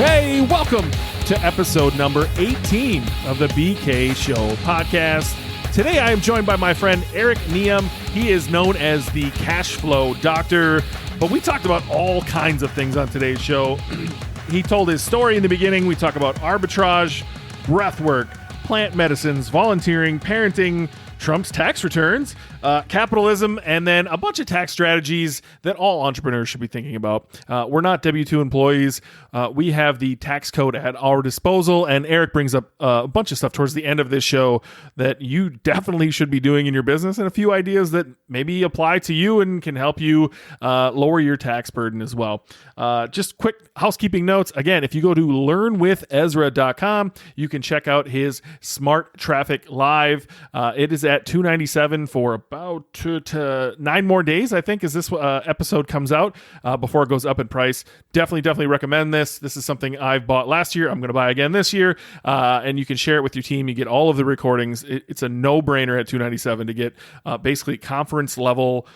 Hey, welcome to episode number 18 of the BK Show podcast. Today I am joined by my friend Eric Nghiem. He is known as the Cashflow Doctor, but we talked about all kinds of things on today's show. He told his story in the beginning. We talk about arbitrage, breathwork, plant medicines, volunteering, parenting, Trump's tax returns, capitalism, and then a bunch of tax strategies that all entrepreneurs should be thinking about. We're not W-2 employees. We have the tax code at our disposal, and Eric brings up a bunch of stuff towards the end of this show that you definitely should be doing in your business, and a few ideas that maybe apply to you and can help you lower your tax burden as well. Just quick housekeeping notes. Again, if you go to learnwithezra.com, you can check out his Smart Traffic Live. It is at $297 for about 9 more days, I think, as this episode comes out before it goes up in price. Definitely recommend this. This is something I've bought last year. I'm going to buy again this year, and you can share it with your team. You get all of the recordings. It's a no-brainer at $297 to get basically conference-level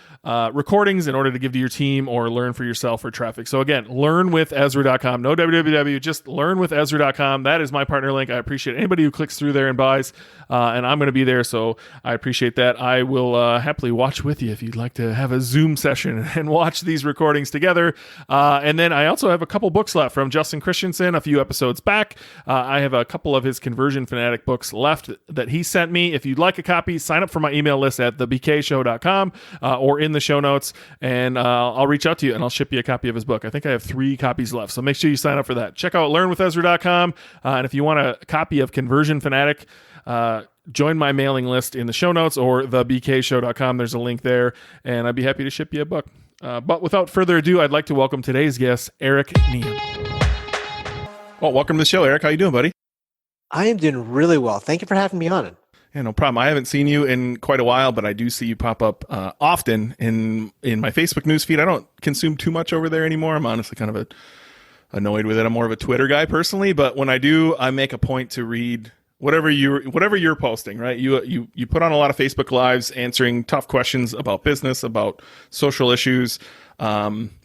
recordings in order to give to your team or learn for yourself for traffic. So again, learnwithezra.com. No www, just learnwithezra.com. That is my partner link. I appreciate anybody who clicks through there and buys, and I'm going to be there, so I appreciate that. I will happily watch with you if you'd like to have a Zoom session and watch these recordings together. And then I also have a couple books left from Justin Christensen a few episodes back. I have a couple of his Conversion Fanatic books left that he sent me. If you'd like a copy, sign up for my email list at thebkshow.com or in the show notes, and I'll reach out to you and I'll ship you a copy of his book. I think I have 3 copies left, so make sure you sign up for that. Check out learnwithezra.com, and if you want a copy of Conversion Fanatic, join my mailing list in the show notes or thebkshow.com. There's a link there, and I'd be happy to ship you a book. But without further ado, I'd like to welcome today's guest, Eric Nghiem. Well, welcome to the show, Eric. How you doing, buddy? I am doing really well. Thank you for having me on. Yeah, no problem. I haven't seen you in quite a while, but I do see you pop up often in my Facebook newsfeed. I don't consume too much over there anymore. I'm honestly kind of annoyed with it. I'm more of a Twitter guy personally, but when I do, I make a point to read whatever you're posting, right? You put on a lot of Facebook Lives answering tough questions about business, about social issues.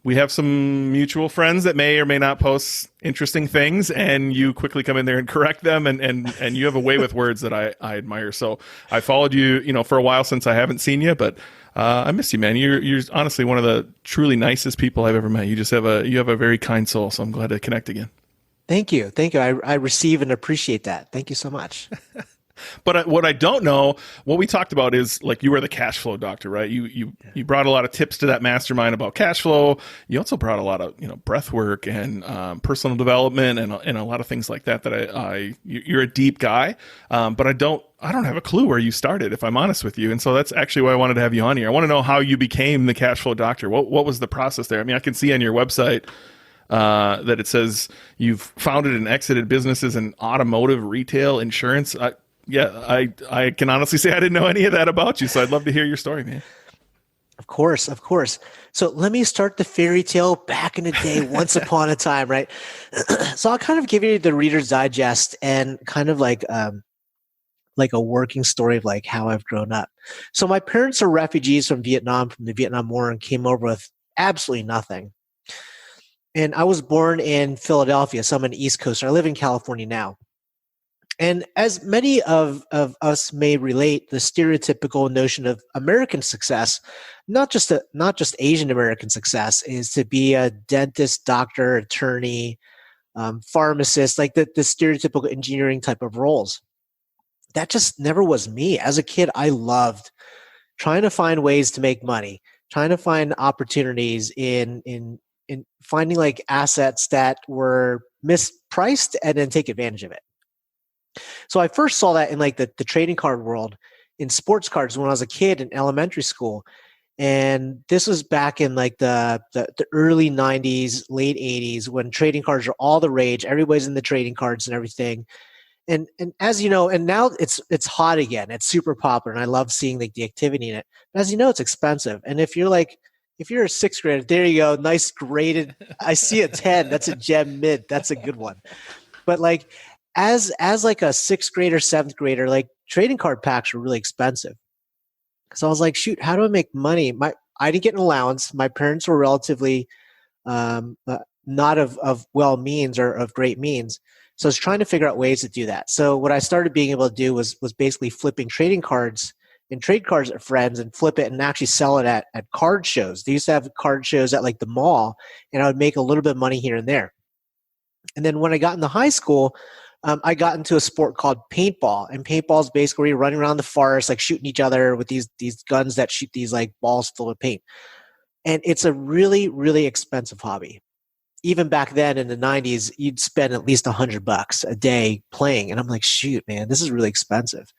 We have some mutual friends that may or may not post interesting things, and you quickly come in there and correct them, and you have a way with words that I admire. So I followed you, for a while since I haven't seen you, but I miss you, man. You're honestly one of the truly nicest people I've ever met. You have a very kind soul, so I'm glad to connect again. Thank you. I receive and appreciate that. Thank you so much. But what I don't know, what we talked about is like you were the cash flow doctor, right? You brought a lot of tips to that mastermind about cash flow. You also brought a lot of breath work and personal development and a lot of things like that. You're a deep guy, but I don't have a clue where you started, if I'm honest with you. And so that's actually why I wanted to have you on here. I want to know how you became the cash flow doctor. What was the process there? I mean, I can see on your website that it says you've founded and exited businesses in automotive, retail, insurance. I can honestly say I didn't know any of that about you, so I'd love to hear your story, man. Of course. So let me start the fairy tale back in the day, once upon a time, right? So I'll kind of give you the Reader's Digest and kind of like a working story of like how I've grown up. So my parents are refugees from Vietnam, from the Vietnam War, and came over with absolutely nothing. And I was born in Philadelphia, so I'm an East Coaster. I live in California now. And as many of us may relate, the stereotypical notion of American success, not just Asian American success, is to be a dentist, doctor, attorney, pharmacist, like the stereotypical engineering type of roles. That just never was me. As a kid, I loved trying to find ways to make money, trying to find opportunities in finding like assets that were mispriced and then take advantage of it. So I first saw that in like the trading card world, in sports cards when I was a kid in elementary school. And this was back in like the early 90s, late 80s, when trading cards are all the rage. Everybody's in the trading cards and everything. And as you know, and now it's hot again. It's super popular, and I love seeing like the activity in it. But as you know, it's expensive. And if you're a 6th grader, there you go, nice graded. I see a 10. That's a gem mid. That's a good one. But like as like a 6th grader, 7th grader, like trading card packs were really expensive. So I was like, shoot, how do I make money? I didn't get an allowance. My parents were relatively not not of well means or of great means. So I was trying to figure out ways to do that. So what I started being able to do was basically flipping trading cards and trade cards at friends and flip it and actually sell it at card shows. They used to have card shows at like the mall, and I would make a little bit of money here and there. And then when I got into high school, I got into a sport called paintball. And paintball is basically running around the forest, like shooting each other with these guns that shoot these like balls full of paint. And it's a really, really expensive hobby. Even back then in the 90s, you'd spend at least $100 a day playing. And I'm like, shoot, man, this is really expensive.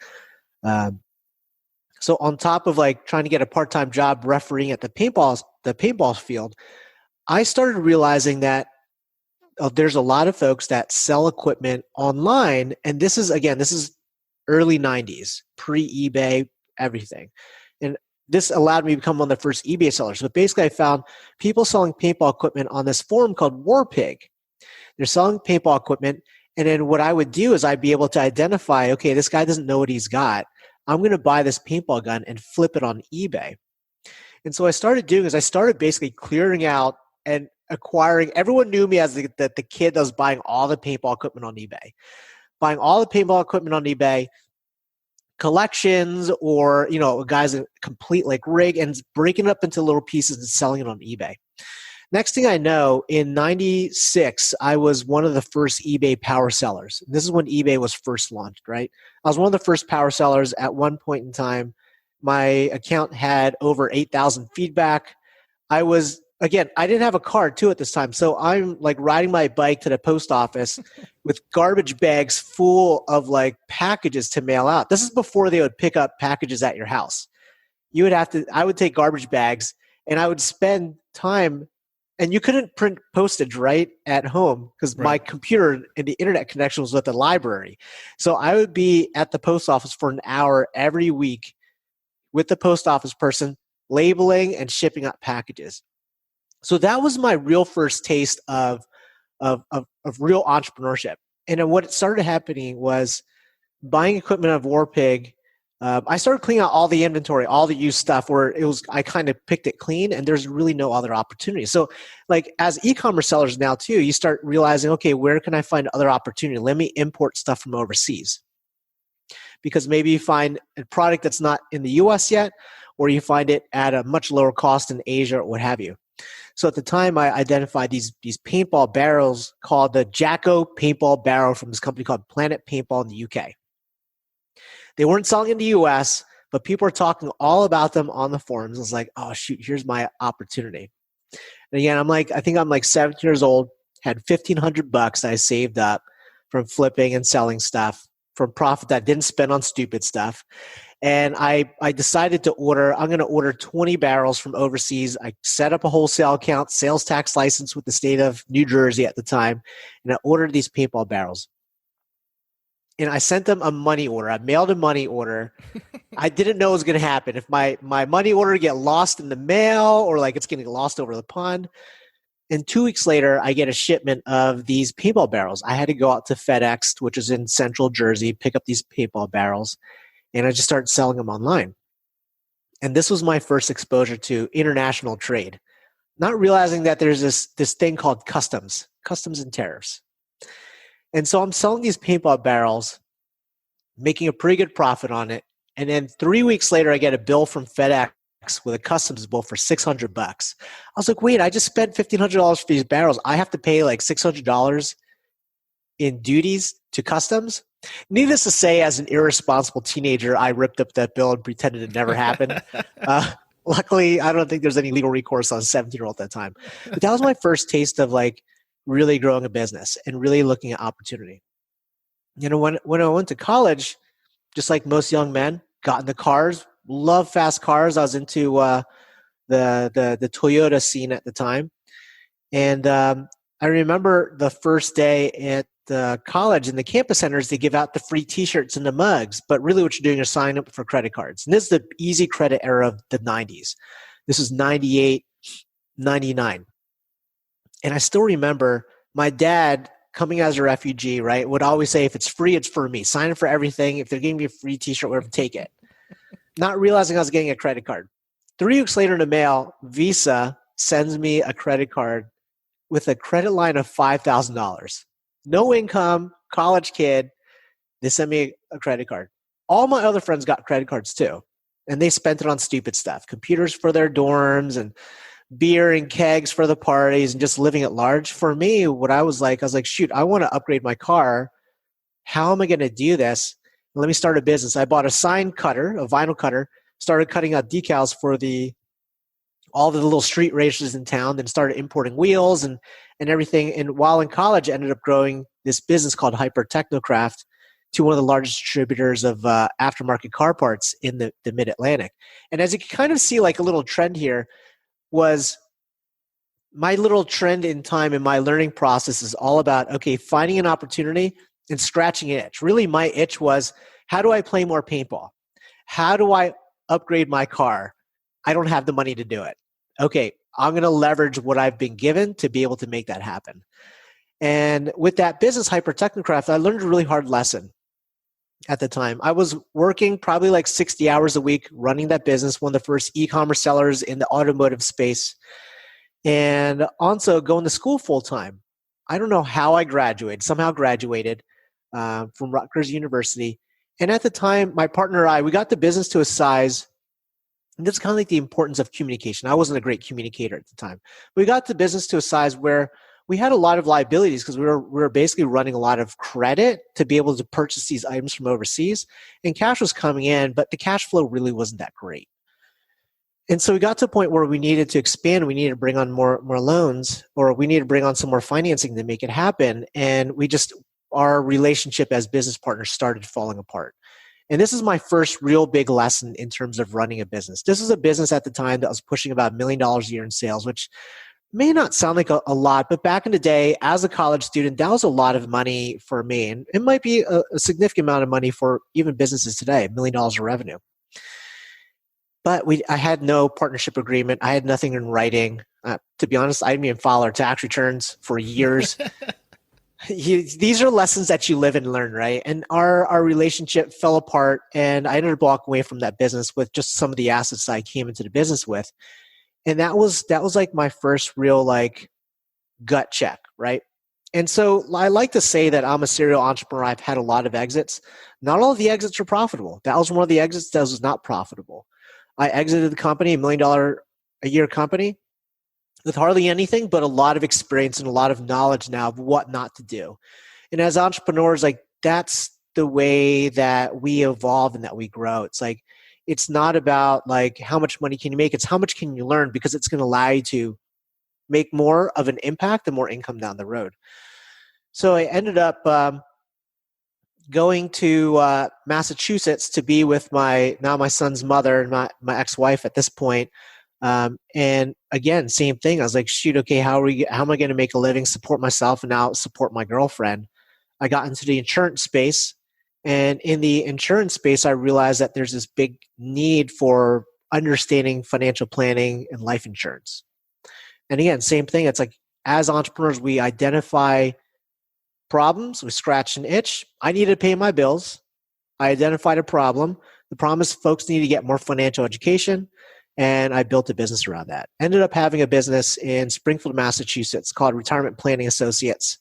So on top of like trying to get a part-time job refereeing at the paintball field, I started realizing that there's a lot of folks that sell equipment online. And this is early 90s, pre-eBay, everything. And this allowed me to become one of the first eBay sellers. But basically, I found people selling paintball equipment on this forum called Warpig. They're selling paintball equipment. And then what I would do is I'd be able to identify, okay, this guy doesn't know what he's got. I'm going to buy this paintball gun and flip it on eBay. And so what I started doing is I started basically clearing out and acquiring. Everyone knew me as the kid that was buying all the paintball equipment on eBay. Buying all the paintball equipment on eBay, collections, or guys a complete like rig, and breaking it up into little pieces and selling it on eBay. Next thing I know, in 96, I was one of the first eBay power sellers. This is when eBay was first launched, right? I was one of the first power sellers at one point in time. My account had over 8,000 feedback. I didn't have a car too at this time. So I'm like riding my bike to the post office with garbage bags full of like packages to mail out. This is before they would pick up packages at your house. I would take garbage bags and I would spend time, and you couldn't print postage right at home because my computer and the internet connection was with the library. So I would be at the post office for an hour every week with the post office person, labeling and shipping out packages. So that was my real first taste of real entrepreneurship. And then what started happening was buying equipment of Warpig. I started cleaning out all the inventory, all the used stuff where I kind of picked it clean, and there's really no other opportunity. So like as e-commerce sellers now too, you start realizing, okay, where can I find other opportunity? Let me import stuff from overseas. Because maybe you find a product that's not in the US yet, or you find it at a much lower cost in Asia or what have you. So at the time, I identified these paintball barrels called the Jacko paintball barrel from this company called Planet Paintball in the UK. They weren't selling in the US, but people were talking all about them on the forums. I was like, oh, shoot, here's my opportunity. And again, I think I'm like 17 years old, had $1,500 that I saved up from flipping and selling stuff, from profit that I didn't spend on stupid stuff. And I decided I'm going to order 20 barrels from overseas. I set up a wholesale account, sales tax license with the state of New Jersey at the time, and I ordered these paintball barrels. And I sent them a money order. I mailed a money order. I didn't know what was going to happen. If my money order get lost in the mail, or like it's getting lost over the pond. And 2 weeks later, I get a shipment of these paintball barrels. I had to go out to FedEx, which is in central Jersey, pick up these paintball barrels. And I just started selling them online. And this was my first exposure to international trade, not realizing that there's this thing called customs and tariffs. And so I'm selling these paintball barrels, making a pretty good profit on it. And then 3 weeks later, I get a bill from FedEx with a customs bill for $600. I was like, wait, I just spent $1,500 for these barrels. I have to pay like $600 in duties to customs? Needless to say, as an irresponsible teenager, I ripped up that bill and pretended it never happened. Luckily, I don't think there's any legal recourse on a 17-year-old at that time. But that was my first taste of like really growing a business and really looking at opportunity. When I went to college, just like most young men, got into cars, loved fast cars. I was into the Toyota scene at the time. And I remember the first day at college in the campus centers, they give out the free t-shirts and the mugs, but really what you're doing is signing up for credit cards. And this is the easy credit era of the 90s. This is 98, 99. And I still remember my dad coming as a refugee, right, would always say, if it's free, it's for me. Sign up for everything. If they're giving me a free t-shirt, whatever, take it. Not realizing I was getting a credit card. 3 weeks later in the mail, Visa sends me a credit card with a credit line of $5,000. No income, college kid. They sent me a credit card. All my other friends got credit cards too. And they spent it on stupid stuff, computers for their dorms and beer and kegs for the parties and just living at large. For me, what I was like, shoot, I want to upgrade my car. How am I going to do this? Let me start a business. I bought a sign cutter, a vinyl cutter, started cutting out decals for all the little street races in town, then started importing wheels and everything. And while in college, I ended up growing this business called Hyper Technocraft to one of the largest distributors of aftermarket car parts in the mid-Atlantic. And as you can kind of see, like a little trend here was my little trend in time in my learning process is all about, okay, finding an opportunity and scratching an itch. Really, my itch was, how do I play more paintball? How do I upgrade my car? I don't have the money to do it. Okay, I'm going to leverage what I've been given to be able to make that happen. And with that business, Hyper Technocraft, I learned a really hard lesson at the time. I was working probably like 60 hours a week running that business, one of the first e-commerce sellers in the automotive space, and also going to school full time. I don't know how I graduated, somehow graduated from Rutgers University. And at the time, my partner and I, we got the business to a size. And that's kind of like the importance of communication. I wasn't a great communicator at the time. We got the business to a size where we had a lot of liabilities because we were basically running a lot of credit to be able to purchase these items from overseas. And cash was coming in, but the cash flow really wasn't that great. And so we got to a point where we needed to expand. We needed to bring on more loans, or we needed to bring on some more financing to make it happen. And our relationship as business partners started falling apart. And this is my first real big lesson in terms of running a business. This is a business at the time that was pushing about $1 million a year in sales, which may not sound like a lot, but back in the day, as a college student, that was a lot of money for me. And it might be a significant amount of money for even businesses today, $1 million of revenue. But I had no partnership agreement. I had nothing in writing. To be honest, I didn't even file our tax returns for years. These are lessons that you live and learn, right? And our relationship fell apart, and I ended up walking away from that business with just some of the assets I came into the business with. And that was like my first real like gut check, right? And so I like to say that I'm a serial entrepreneur. I've had a lot of exits. Not all of the exits are profitable. That was one of the exits that was not profitable. I exited the company, $1 million a year company, with hardly anything but a lot of experience and a lot of knowledge now of what not to do. And as entrepreneurs, like that's the way that we evolve and that we grow. It's like, it's not about like how much money can you make, it's how much can you learn, because it's going to allow you to make more of an impact and more income down the road. So I ended up going to Massachusetts to be with my son's mother and my ex-wife at this point. And again, same thing. I was like, shoot, okay, how am I going to make a living, support myself, and now support my girlfriend? I got into the insurance space, and in the insurance space, I realized that there's this big need for understanding financial planning and life insurance. And again, same thing. It's like, as entrepreneurs, we identify problems, we scratch an itch. I needed to pay my bills. I identified a problem. The problem is folks need to get more financial education. And I built a business around that. Ended up having a business in Springfield, Massachusetts called Retirement Planning Associates.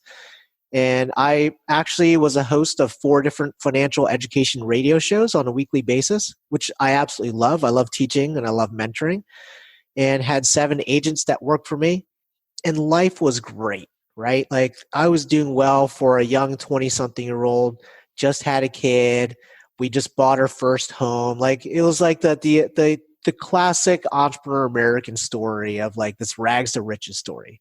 And I actually was a host of 4 different financial education radio shows on a weekly basis, which I absolutely love. I love teaching and I love mentoring, and had 7 agents that worked for me. And life was great, right? Like I was doing well for a young 20-something-year-old, just had a kid. We just bought our first home. Like it was like the classic entrepreneur American story of like this rags to riches story.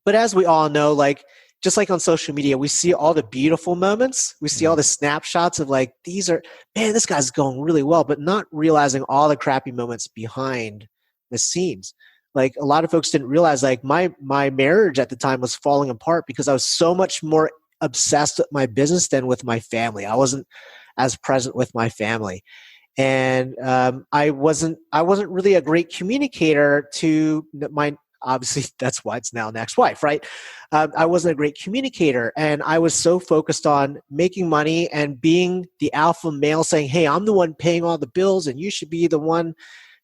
But as we all know, like just like on social media, we see all the beautiful moments. We see all the snapshots of like, this guy's going really well, but not realizing all the crappy moments behind the scenes. Like a lot of folks didn't realize like my marriage at the time was falling apart because I was so much more obsessed with my business than with my family. I wasn't as present with my family. And I wasn't really a great communicator to my, obviously that's why it's now an ex-wife, right? I wasn't a great communicator, and I was so focused on making money and being the alpha male saying, hey, I'm the one paying all the bills and you should be the one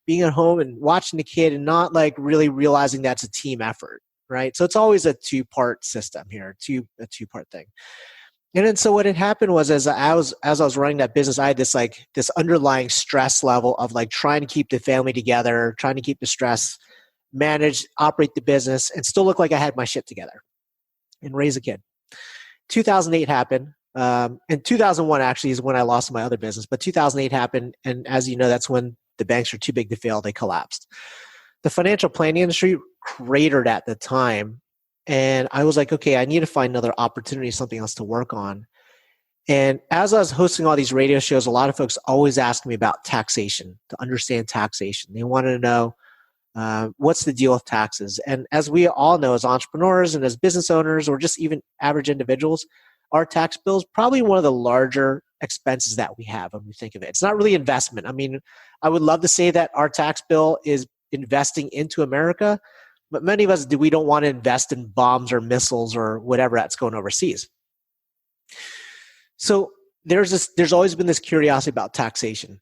being at home and watching the kid, and not like really realizing that's a team effort, right? So it's always a two-part system here, a two-part thing. And then so what had happened was as I was running that business, I had this underlying stress level of like trying to keep the family together, trying to keep the stress, manage, operate the business, and still look like I had my shit together and raise a kid. 2008 happened. And 2001 actually is when I lost my other business, but 2008 happened. And as you know, that's when the banks were too big to fail. They collapsed. The financial planning industry cratered at the time. And I was like, okay, I need to find another opportunity, something else to work on. And as I was hosting all these radio shows, a lot of folks always asked me about taxation, to understand taxation. They wanted to know what's the deal with taxes. And as we all know, as entrepreneurs and as business owners, or just even average individuals, our tax bill is probably one of the larger expenses that we have when we think of it. It's not really investment. I mean, I would love to say that our tax bill is investing into America, but many of us we don't want to invest in bombs or missiles or whatever that's going overseas. So there's always been this curiosity about taxation.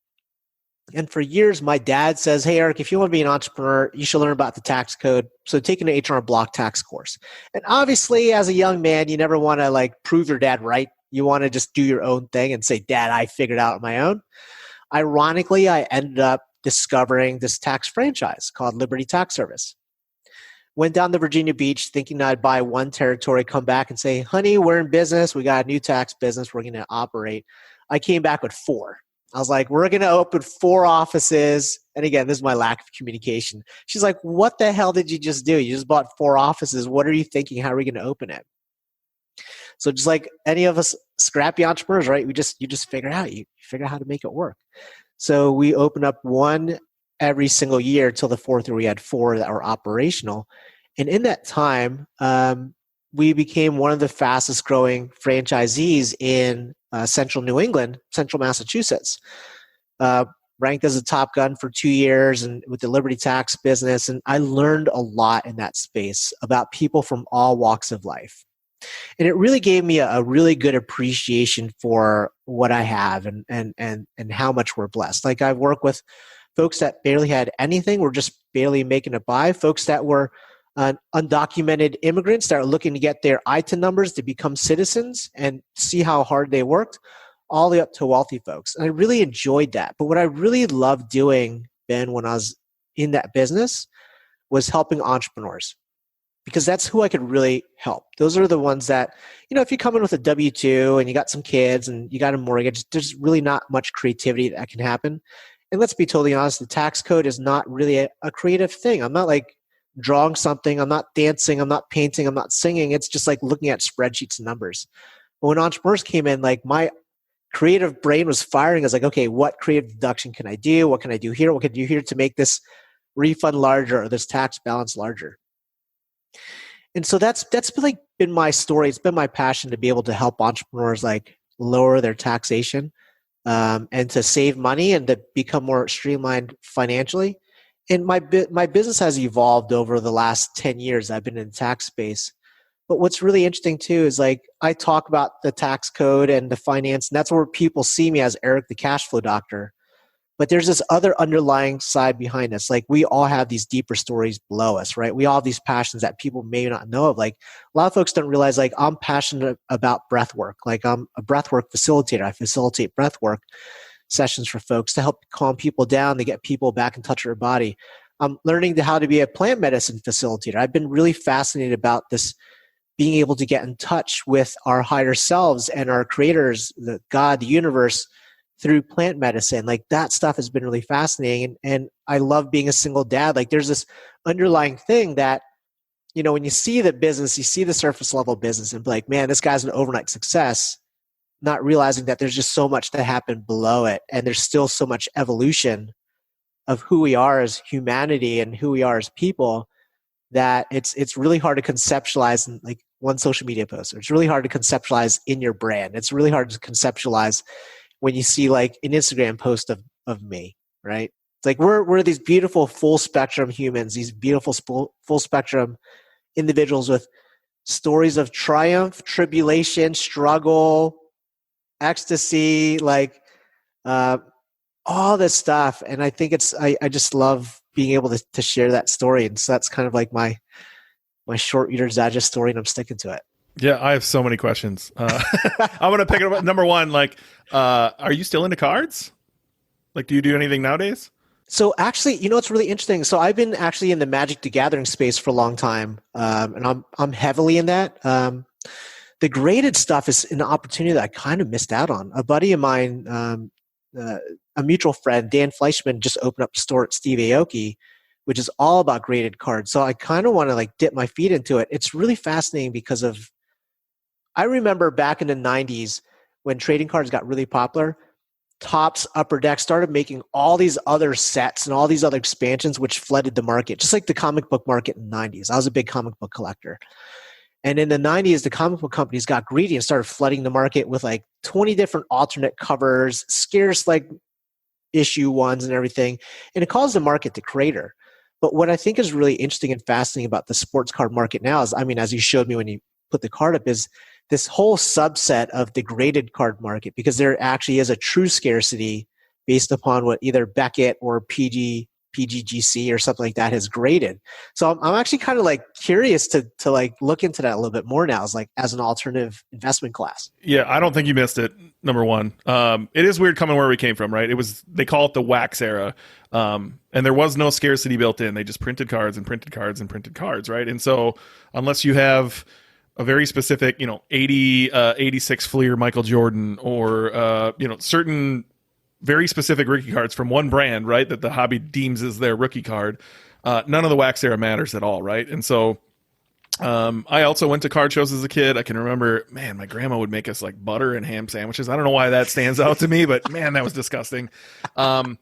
And for years, my dad says, hey, Eric, if you want to be an entrepreneur, you should learn about the tax code. So take an H&R Block tax course. And obviously, as a young man, you never want to like prove your dad right. You want to just do your own thing and say, Dad, I figured it out on my own. Ironically, I ended up discovering this tax franchise called Liberty Tax Service. Went down to Virginia Beach thinking I'd buy one territory, come back and say, honey, we're in business. We got a new tax business. We're going to operate. I came back with 4. I was like, we're going to open 4 offices. And again, this is my lack of communication. She's like, what the hell did you just do? You just bought 4 offices. What are you thinking? How are we going to open it? So just like any of us scrappy entrepreneurs, right? You just figure it out. You figure out how to make it work. So we opened up 1 every single year till the 4th year we had 4 that were operational. And in that time, we became one of the fastest growing franchisees in central New England, central Massachusetts. Ranked as a top gun for 2 years and with the Liberty Tax business. And I learned a lot in that space about people from all walks of life. And it really gave me a really good appreciation for what I have and how much we're blessed. Like I've worked with folks that barely had anything, were just barely making it by, folks that were undocumented immigrants that are looking to get their ITIN numbers to become citizens and see how hard they worked, all the way up to wealthy folks. And I really enjoyed that. But what I really loved doing, Ben, when I was in that business was helping entrepreneurs, because that's who I could really help. Those are the ones that, if you come in with a W-2 and you got some kids and you got a mortgage, there's really not much creativity that can happen. And let's be totally honest, the tax code is not really a creative thing. I'm not like drawing something. I'm not dancing. I'm not painting. I'm not singing. It's just like looking at spreadsheets and numbers. But when entrepreneurs came in, like my creative brain was firing. I was like, okay, what creative deduction can I do? What can I do here? What can I do here to make this refund larger or this tax balance larger? And so that's been my story. It's been my passion to be able to help entrepreneurs like lower their taxation and to save money and to become more streamlined financially. And my business has evolved over the last 10 years. I've been in the tax space. But what's really interesting too is like I talk about the tax code and the finance, and that's where people see me as Eric the Cashflow Doctor. But there's this other underlying side behind us. Like we all have these deeper stories below us, right? We all have these passions that people may not know of. Like a lot of folks don't realize like I'm passionate about breath work. Like I'm a breath work facilitator. I facilitate breath work sessions for folks to help calm people down, to get people back in touch with their body. I'm learning how to be a plant medicine facilitator. I've been really fascinated about this, being able to get in touch with our higher selves and our creators, the God, the universe, through plant medicine. Like that stuff has been really fascinating. And I love being a single dad. Like there's this underlying thing that, when you see the business, you see the surface level business and be like, man, this guy's an overnight success, not realizing that there's just so much that happened below it. And there's still so much evolution of who we are as humanity and who we are as people that it's really hard to conceptualize in like one social media post. It's really hard to conceptualize in your brand. It's really hard to conceptualize when you see like an Instagram post of me, right? It's like we're these beautiful full spectrum humans, these beautiful full spectrum individuals with stories of triumph, tribulation, struggle, ecstasy, like all this stuff. And I think I just love being able to share that story. And so that's kind of like my my short Reader's Digest story, and I'm sticking to it. Yeah, I have so many questions. I'm going to pick it up. Number one, are you still into cards? Like, do you do anything nowadays? So actually, it's really interesting. So I've been actually in the Magic the Gathering space for a long time, and I'm heavily in that. The graded stuff is an opportunity that I kind of missed out on. A buddy of mine, a mutual friend, Dan Fleischman, just opened up a store at Steve Aoki, which is all about graded cards. So I kind of want to dip my feet into it. It's really fascinating because I remember back in the 90s when trading cards got really popular, Topps, Upper Deck started making all these other sets and all these other expansions, which flooded the market, just like the comic book market in the 90s. I was a big comic book collector. And in the 90s, the comic book companies got greedy and started flooding the market with 20 different alternate covers, scarce issue ones and everything. And it caused the market to crater. But what I think is really interesting and fascinating about the sports card market now is, as you showed me when you put the card up, is this whole subset of the graded card market, because there actually is a true scarcity based upon what either Beckett or PGGC or something like that has graded. So I'm actually kind of curious to look into that a little bit more now as an alternative investment class. Yeah, I don't think you missed it. Number one, it is weird coming where we came from, right? They call it the wax era, and there was no scarcity built in. They just printed cards and printed cards and printed cards, right? And so unless you have a very specific, 86 Fleer Michael Jordan or, certain very specific rookie cards from one brand, right, that the hobby deems as their rookie card, none of the wax era matters at all, right? And so I also went to card shows as a kid. I can remember, man, my grandma would make us butter and ham sandwiches. I don't know why that stands out to me, but man, that was disgusting. And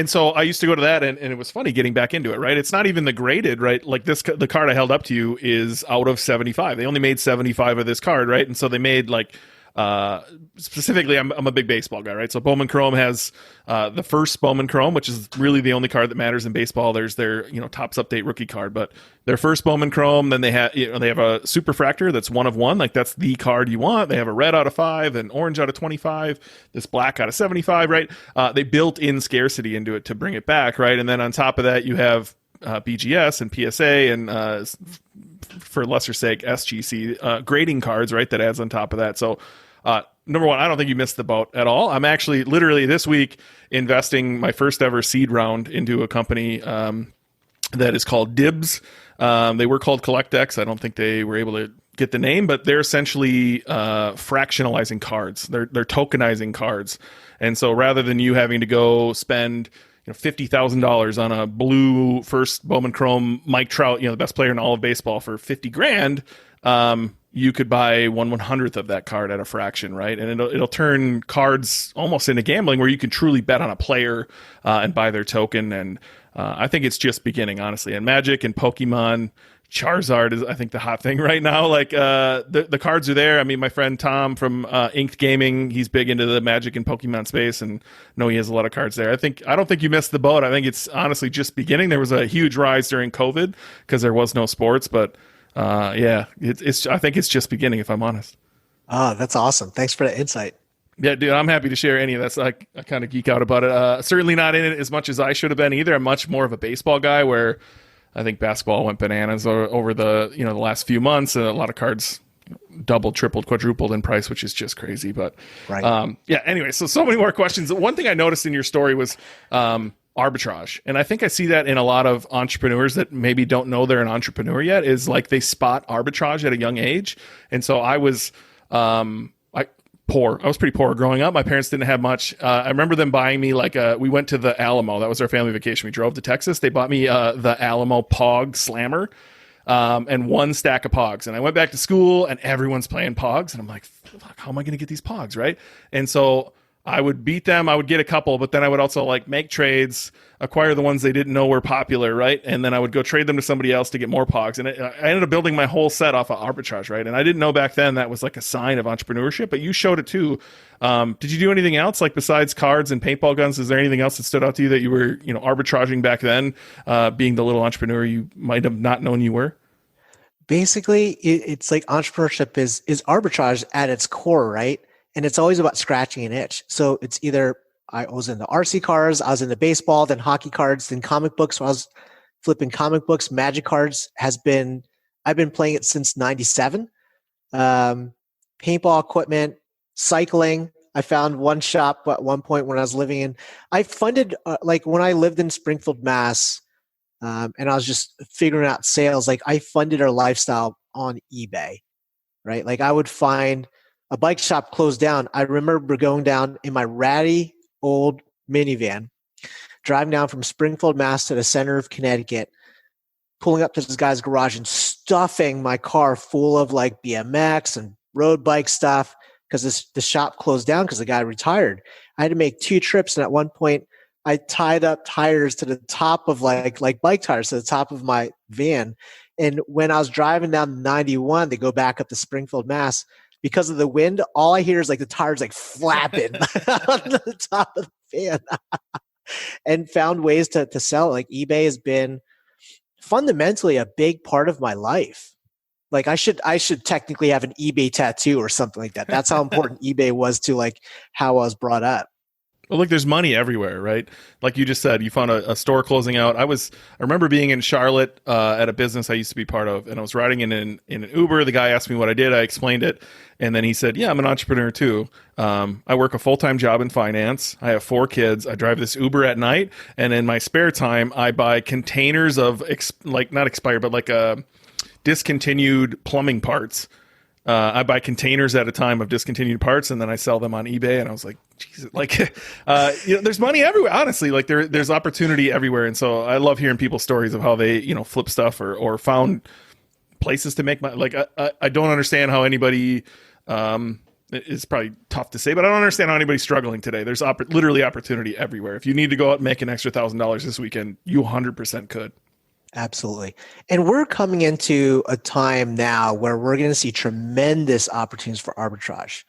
so I used to go to that, and it was funny getting back into it, right? It's not even the graded, right? The card I held up to you is out of 75. They only made 75 of this card, right? And so they made specifically, I'm a big baseball guy, right? So Bowman Chrome has the first Bowman Chrome, which is really the only card that matters in baseball. There's their Topps Update rookie card, but their first Bowman Chrome. Then they have a Superfractor that's 1 of 1, that's the card you want. They have a red out of 5, an orange out of 25, this black out of 75, right? They built in scarcity into it to bring it back, right? And then on top of that, you have BGS and PSA and for lesser sake SGC grading cards, right? That adds on top of that. So number one, I don't think you missed the boat at all. I'm actually literally this week investing my first ever seed round into a company that is called Dibs. They were called CollectX. I don't think they were able to get the name, but they're essentially fractionalizing cards. They're tokenizing cards. And so rather than you having to go spend $50,000 on a blue first Bowman Chrome Mike Trout, the best player in all of baseball, for $50,000, you could buy 1/100th of that card at a fraction, right? And it'll turn cards almost into gambling, where you can truly bet on a player and buy their token. And I think it's just beginning, honestly. And Magic and Pokemon, Charizard is, I think, the hot thing right now. The cards are there. My friend Tom from Inked Gaming, he's big into the Magic and Pokemon space, and know he has a lot of cards there. I don't think you missed the boat. I think it's honestly just beginning. There was a huge rise during COVID because there was no sports, but I think it's just beginning, if I'm honest. Oh, that's awesome. Thanks for the insight. Yeah, dude, I'm happy to share any of that. So I kind of geek out about it. Certainly not in it as much as I should have been either. I'm much more of a baseball guy, where I think basketball went bananas over the the last few months. A lot of cards doubled, tripled, quadrupled in price, which is just crazy. But right. Anyway, so many more questions. One thing I noticed in your story was arbitrage, and I think I see that in a lot of entrepreneurs that maybe don't know they're an entrepreneur yet. Is they spot arbitrage at a young age. And so I was poor. I was pretty poor growing up. My parents didn't have much. I remember them buying me we went to the Alamo. That was our family vacation. We drove to Texas. They bought me the Alamo Pog Slammer and 1 stack of Pogs. And I went back to school and everyone's playing Pogs. And I'm like, fuck, how am I going to get these Pogs, right? And so I would beat them. I would get a couple, but then I would also make trades, acquire the ones they didn't know were popular, right? And then I would go trade them to somebody else to get more Pogs. And I ended up building my whole set off of arbitrage, right? And I didn't know back then that was a sign of entrepreneurship, but you showed it too. Did you do anything else besides cards and paintball guns? Is there anything else that stood out to you that you were, arbitraging back then, being the little entrepreneur you might have not known you were? Basically, it's entrepreneurship is arbitrage at its core, right? And it's always about scratching an itch. So it's either I was in the RC cars, I was in the baseball, then hockey cards, then comic books when I was flipping comic books. Magic cards I've been playing it since 97. Paintball equipment, cycling. I found one shop at one point when I was living in, I funded, like when I lived in Springfield, Mass, and I was just figuring out sales, like I funded our lifestyle on eBay, right? Like I would find a bike shop closed down. I remember going down in my ratty old minivan, driving down from Springfield, Mass to the center of Connecticut, pulling up to this guy's garage and stuffing my car full of like BMX and road bike stuff because the shop closed down because the guy retired. I had to make 2 trips, and at one point I tied up tires to the top of like bike tires to the top of my van. And when I was driving down 91 to go back up to Springfield, Mass, because of the wind, all I hear is like the tires like flapping on the top of the van. And found ways to sell it. Like eBay has been fundamentally a big part of my life. Like I should technically have an eBay tattoo or something like that. That's how important eBay was to like how I was brought up. Well, look, there's money everywhere, right? Like you just said, you found a store closing out. I remember being in Charlotte at a business I used to be part of, and I was riding in an Uber. The guy asked me what I did. I explained it, and then he said, "Yeah, I'm an entrepreneur too. I work a full-time job in finance. I have 4 kids. I drive this Uber at night, and in my spare time, I buy containers of not expired, but like discontinued plumbing parts." I buy containers at a time of discontinued parts, and then I sell them on eBay. And I was like, Jesus, like, there's money everywhere. Honestly, like there's opportunity everywhere. And so I love hearing people's stories of how they, flip stuff or found places to make money. Like, I don't understand how anybody, it's probably tough to say, but I don't understand how anybody's struggling today. There's literally opportunity everywhere. If you need to go out and make an extra $1,000 this weekend, you 100% could. Absolutely. And we're coming into a time now where we're going to see tremendous opportunities for arbitrage.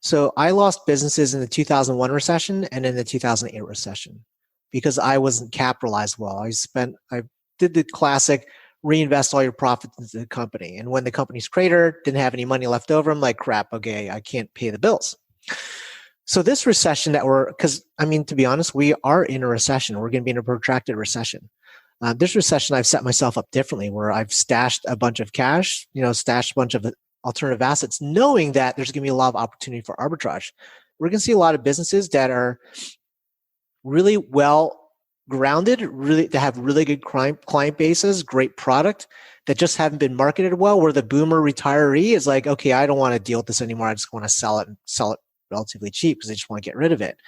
So I lost businesses in the 2001 recession and in the 2008 recession because I wasn't capitalized well. I did the classic reinvest all your profits into the company. And when the company's cratered, didn't have any money left over, I'm like, crap, okay, I can't pay the bills. So this recession to be honest, we are in a recession. We're going to be in a protracted recession. This recession, I've set myself up differently where I've stashed a bunch of cash, stashed a bunch of alternative assets, knowing that there's going to be a lot of opportunity for arbitrage. We're going to see a lot of businesses that are really well grounded, that have really good client bases, great product that just haven't been marketed well, where the boomer retiree is like, okay, I don't want to deal with this anymore. I just want to sell it relatively cheap because I just want to get rid of it.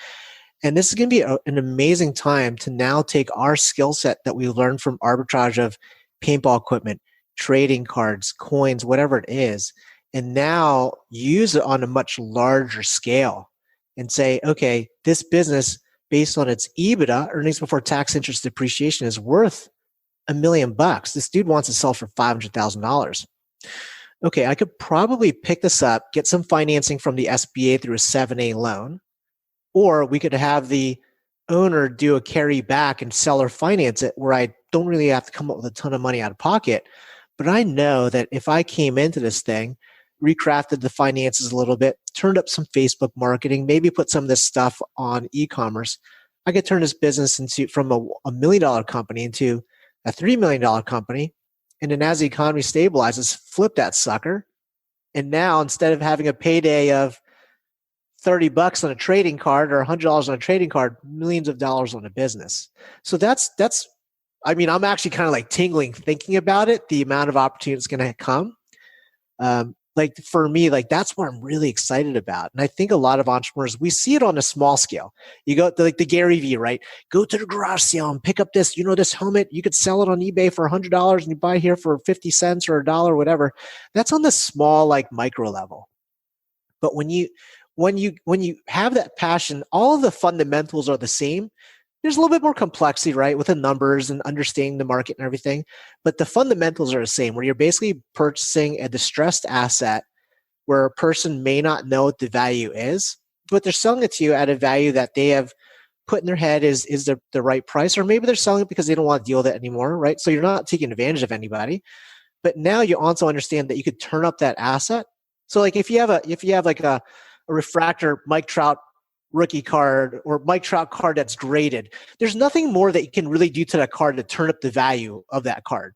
And this is going to be an amazing time to now take our skill set that we learned from arbitrage of paintball equipment, trading cards, coins, whatever it is, and now use it on a much larger scale and say, okay, this business based on its EBITDA, earnings before tax, interest, depreciation, is worth $1 million. This dude wants to sell for $500,000. Okay, I could probably pick this up, get some financing from the SBA through a 7A loan, or we could have the owner do a carry back and seller finance it where I don't really have to come up with a ton of money out of pocket. But I know that if I came into this thing, recrafted the finances a little bit, turned up some Facebook marketing, maybe put some of this stuff on e-commerce, I could turn this business from a $1 million company into a $3 million company. And then as the economy stabilizes, flip that sucker. And now instead of having a payday of $30 on a trading card or $100 on a trading card, millions of dollars on a business. So I'm actually kind of like tingling thinking about it, the amount of opportunity that's going to come. Like for me, like that's what I'm really excited about. And I think a lot of entrepreneurs, we see it on a small scale. You go to like the Gary Vee, right? Go to the garage sale and pick up this, this helmet. You could sell it on eBay for $100 and you buy here for 50 cents or $1, whatever. That's on the small, like micro level. But when you have that passion, all of the fundamentals are the same. There's a little bit more complexity, right, with the numbers and understanding the market and everything. But the fundamentals are the same, where you're basically purchasing a distressed asset where a person may not know what the value is, but they're selling it to you at a value that they have put in their head is the right price, or maybe they're selling it because they don't want to deal with it anymore, right? So you're not taking advantage of anybody. But now you also understand that you could turn up that asset. So like if you have like a refractor Mike Trout rookie card or Mike Trout card that's graded. There's nothing more that you can really do to that card to turn up the value of that card,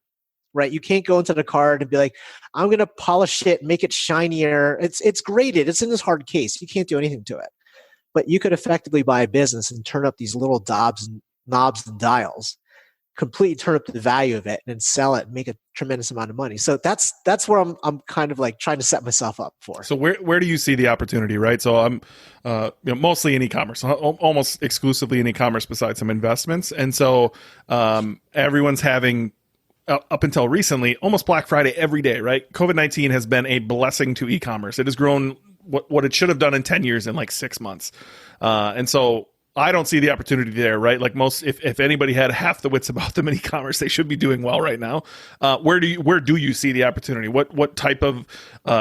right? You can't go into the card and be like, I'm going to polish it, make it shinier. It's graded. It's in this hard case. You can't do anything to it. But you could effectively buy a business and turn up these little knobs and dials, completely turn up the value of it, and then sell it and make a tremendous amount of money. So that's where I'm kind of like trying to set myself up for. So where do you see the opportunity, right? So I'm mostly in e-commerce, almost exclusively in e-commerce besides some investments. And so everyone's having, up until recently, almost Black Friday every day, right? COVID-19 has been a blessing to e-commerce. It has grown what it should have done in 10 years in like 6 months. And so I don't see the opportunity there, right? Like if anybody had half the wits about them in e-commerce, they should be doing well right now. Where do you see the opportunity? What type of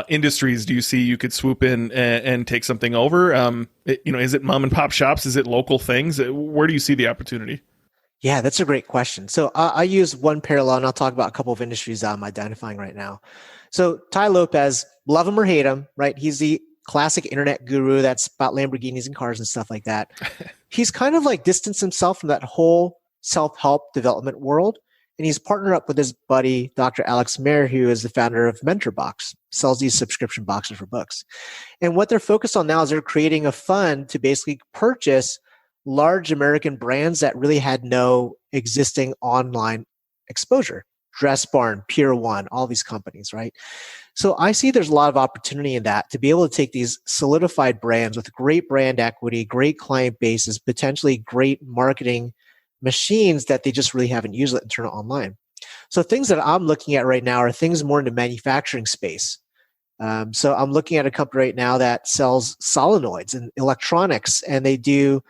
industries do you see you could swoop in and take something over? Is it mom and pop shops? Is it local things? Where do you see the opportunity? Yeah, that's a great question. So I use one parallel, and I'll talk about a couple of industries I'm identifying right now. So Tai Lopez, love him or hate him, right? He's the classic internet guru that's about Lamborghinis and cars and stuff like that. He's kind of like distanced himself from that whole self-help development world. And he's partnered up with his buddy, Dr. Alex Mayer, who is the founder of MentorBox, sells these subscription boxes for books. And what they're focused on now is they're creating a fund to basically purchase large American brands that really had no existing online exposure. Dress Barn, Pier 1, all these companies, right? So I see there's a lot of opportunity in that to be able to take these solidified brands with great brand equity, great client bases, potentially great marketing machines that they just really haven't used and turn it online. So things that I'm looking at right now are things more in the manufacturing space. So I'm looking at a company right now that sells solenoids and electronics, and they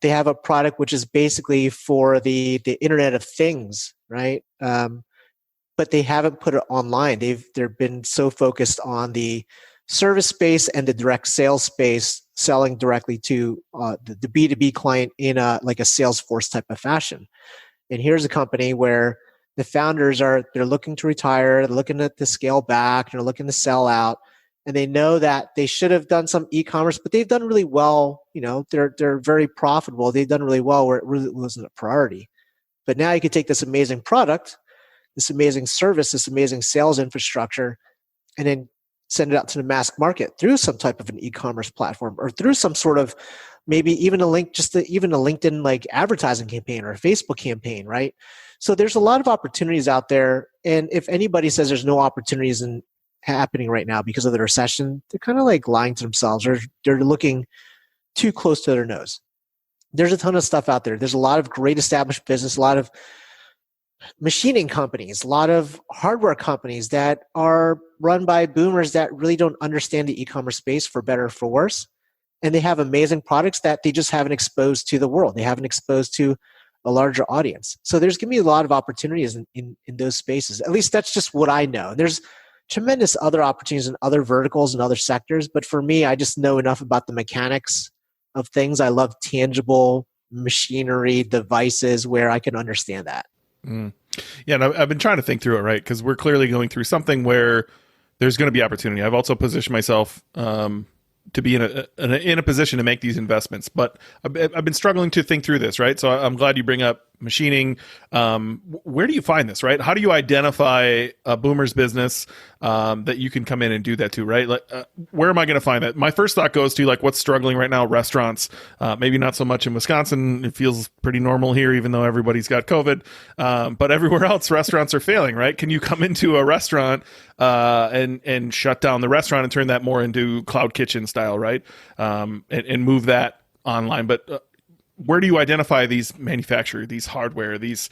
have a product which is basically for the Internet of Things, right? But they haven't put it online. They've been so focused on the service space and the direct sales space, selling directly to the B2B client in a Salesforce type of fashion. And here's a company where the founders they're looking to retire, they're looking to scale back, they're looking to sell out, and they know that they should have done some e-commerce, but they've done really well. They're very profitable. They've done really well where it really wasn't a priority. But now you could take this amazing product, this amazing service, this amazing sales infrastructure, and then send it out to the mass market through some type of an e-commerce platform or through some sort of maybe even even a LinkedIn like advertising campaign or a Facebook campaign, right? So there's a lot of opportunities out there. And if anybody says there's no opportunities happening right now because of the recession, they're kind of like lying to themselves, or they're looking too close to their nose. There's a ton of stuff out there. There's a lot of great established business, a lot of machining companies, a lot of hardware companies that are run by boomers that really don't understand the e-commerce space, for better or for worse. And they have amazing products that they just haven't exposed to the world. They haven't exposed to a larger audience. So there's going to be a lot of opportunities in those spaces. At least that's just what I know. There's tremendous other opportunities in other verticals and other sectors. But for me, I just know enough about the mechanics of things. I love tangible machinery, devices where I can understand that. Mm. Yeah, and I've been trying to think through it, right? Because we're clearly going through something where there's going to be opportunity. I've also positioned myself to be in a position to make these investments, but I've been struggling to think through this, right? So I'm glad you bring up machining. Where do you find this, right? How do you identify a boomer's business that you can come in and do that to, right? Like, where am I going to find that? My first thought goes to like what's struggling right now, restaurants. Maybe not so much in Wisconsin. It feels pretty normal here, even though everybody's got COVID. But everywhere else, restaurants are failing, right? Can you come into a restaurant and shut down the restaurant and turn that more into cloud kitchen style, right? And move that online, but where do you identify these manufacturers, these hardware, these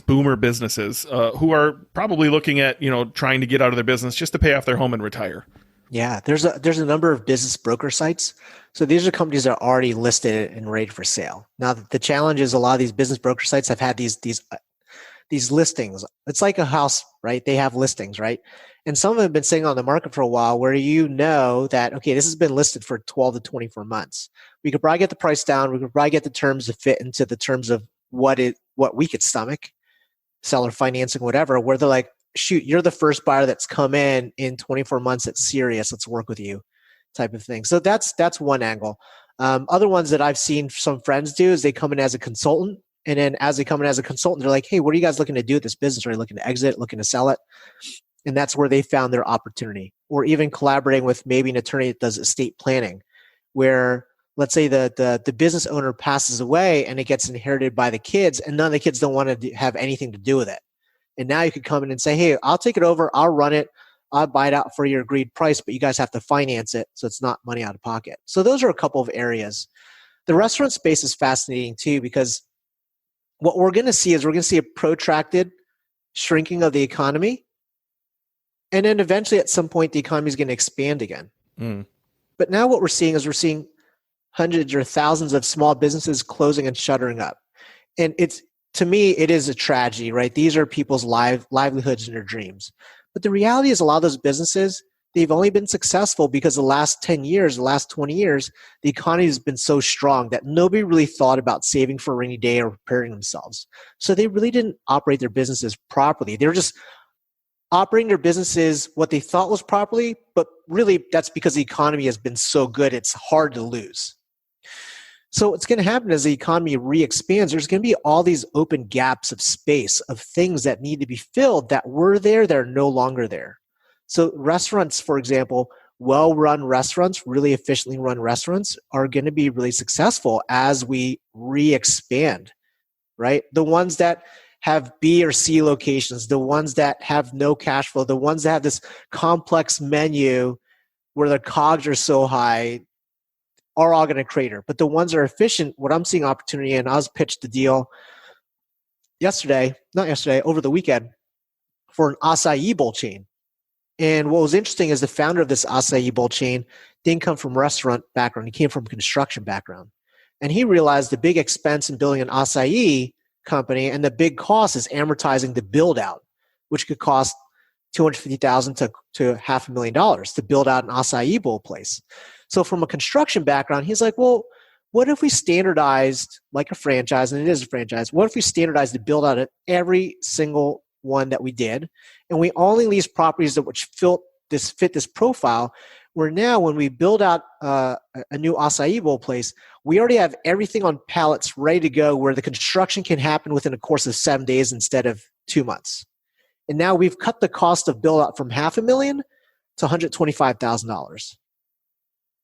boomer businesses who are probably looking at trying to get out of their business just to pay off their home and retire? Yeah, there's a number of business broker sites. So these are companies that are already listed and ready for sale. Now the challenge is a lot of these business broker sites have had these listings. It's like a house, right? They have listings, right? And some of them have been sitting on the market for a while where that, okay, this has been listed for 12 to 24 months. We could probably get the price down. We could probably get the terms to fit into the terms of what we could stomach, seller financing, whatever, where they're like, shoot, you're the first buyer that's come in 24 months. That's serious. Let's work with you type of thing. So that's one angle. Other ones that I've seen some friends do is they come in as a consultant. And then as they come in as a consultant, they're like, hey, what are you guys looking to do with this business? Are you looking to exit, looking to sell it? And that's where they found their opportunity. Or even collaborating with maybe an attorney that does estate planning, where let's say the business owner passes away and it gets inherited by the kids, and none of the kids don't want to have anything to do with it. And now you could come in and say, hey, I'll take it over, I'll run it, I'll buy it out for your agreed price, but you guys have to finance it, so it's not money out of pocket. So those are a couple of areas. The restaurant space is fascinating too, because what we're going to see is we're going to see a protracted shrinking of the economy. And then eventually at some point, the economy is going to expand again. But now what we're seeing is we're seeing hundreds or thousands of small businesses closing and shuttering up. And to me, it is a tragedy, right? These are people's livelihoods and their dreams. But the reality is a lot of those businesses, they've only been successful because the last 10 years, the last 20 years, the economy has been so strong that nobody really thought about saving for a rainy day or preparing themselves. So they really didn't operate their businesses properly. They were just operating their businesses what they thought was properly, but really that's because the economy has been so good, it's hard to lose. So what's going to happen as the economy re-expands, there's going to be all these open gaps of space, of things that need to be filled that were there, that are no longer there. So restaurants, for example, well-run restaurants, really efficiently run restaurants are going to be really successful as we re-expand, right? The ones that have B or C locations, the ones that have no cash flow, the ones that have this complex menu where the COGS are so high are all going to crater. But the ones that are efficient, what I'm seeing opportunity in, I was pitched the deal over the weekend for an acai bowl chain. And what was interesting is the founder of this acai bowl chain didn't come from restaurant background. He came from construction background. And he realized the big expense in building an acai company and the big cost is amortizing the build out, which could cost $250,000 to $500,000 to build out an acai bowl place. So from a construction background, he's like, well, what if we standardized like a franchise, and it is a franchise, what if we standardized the build out at every single one that we did, and we only lease properties that which fit this profile, where now when we build out a new acai bowl place, we already have everything on pallets ready to go, where the construction can happen within a course of 7 days instead of 2 months. And now we've cut the cost of build out from $500,000 to $125,000,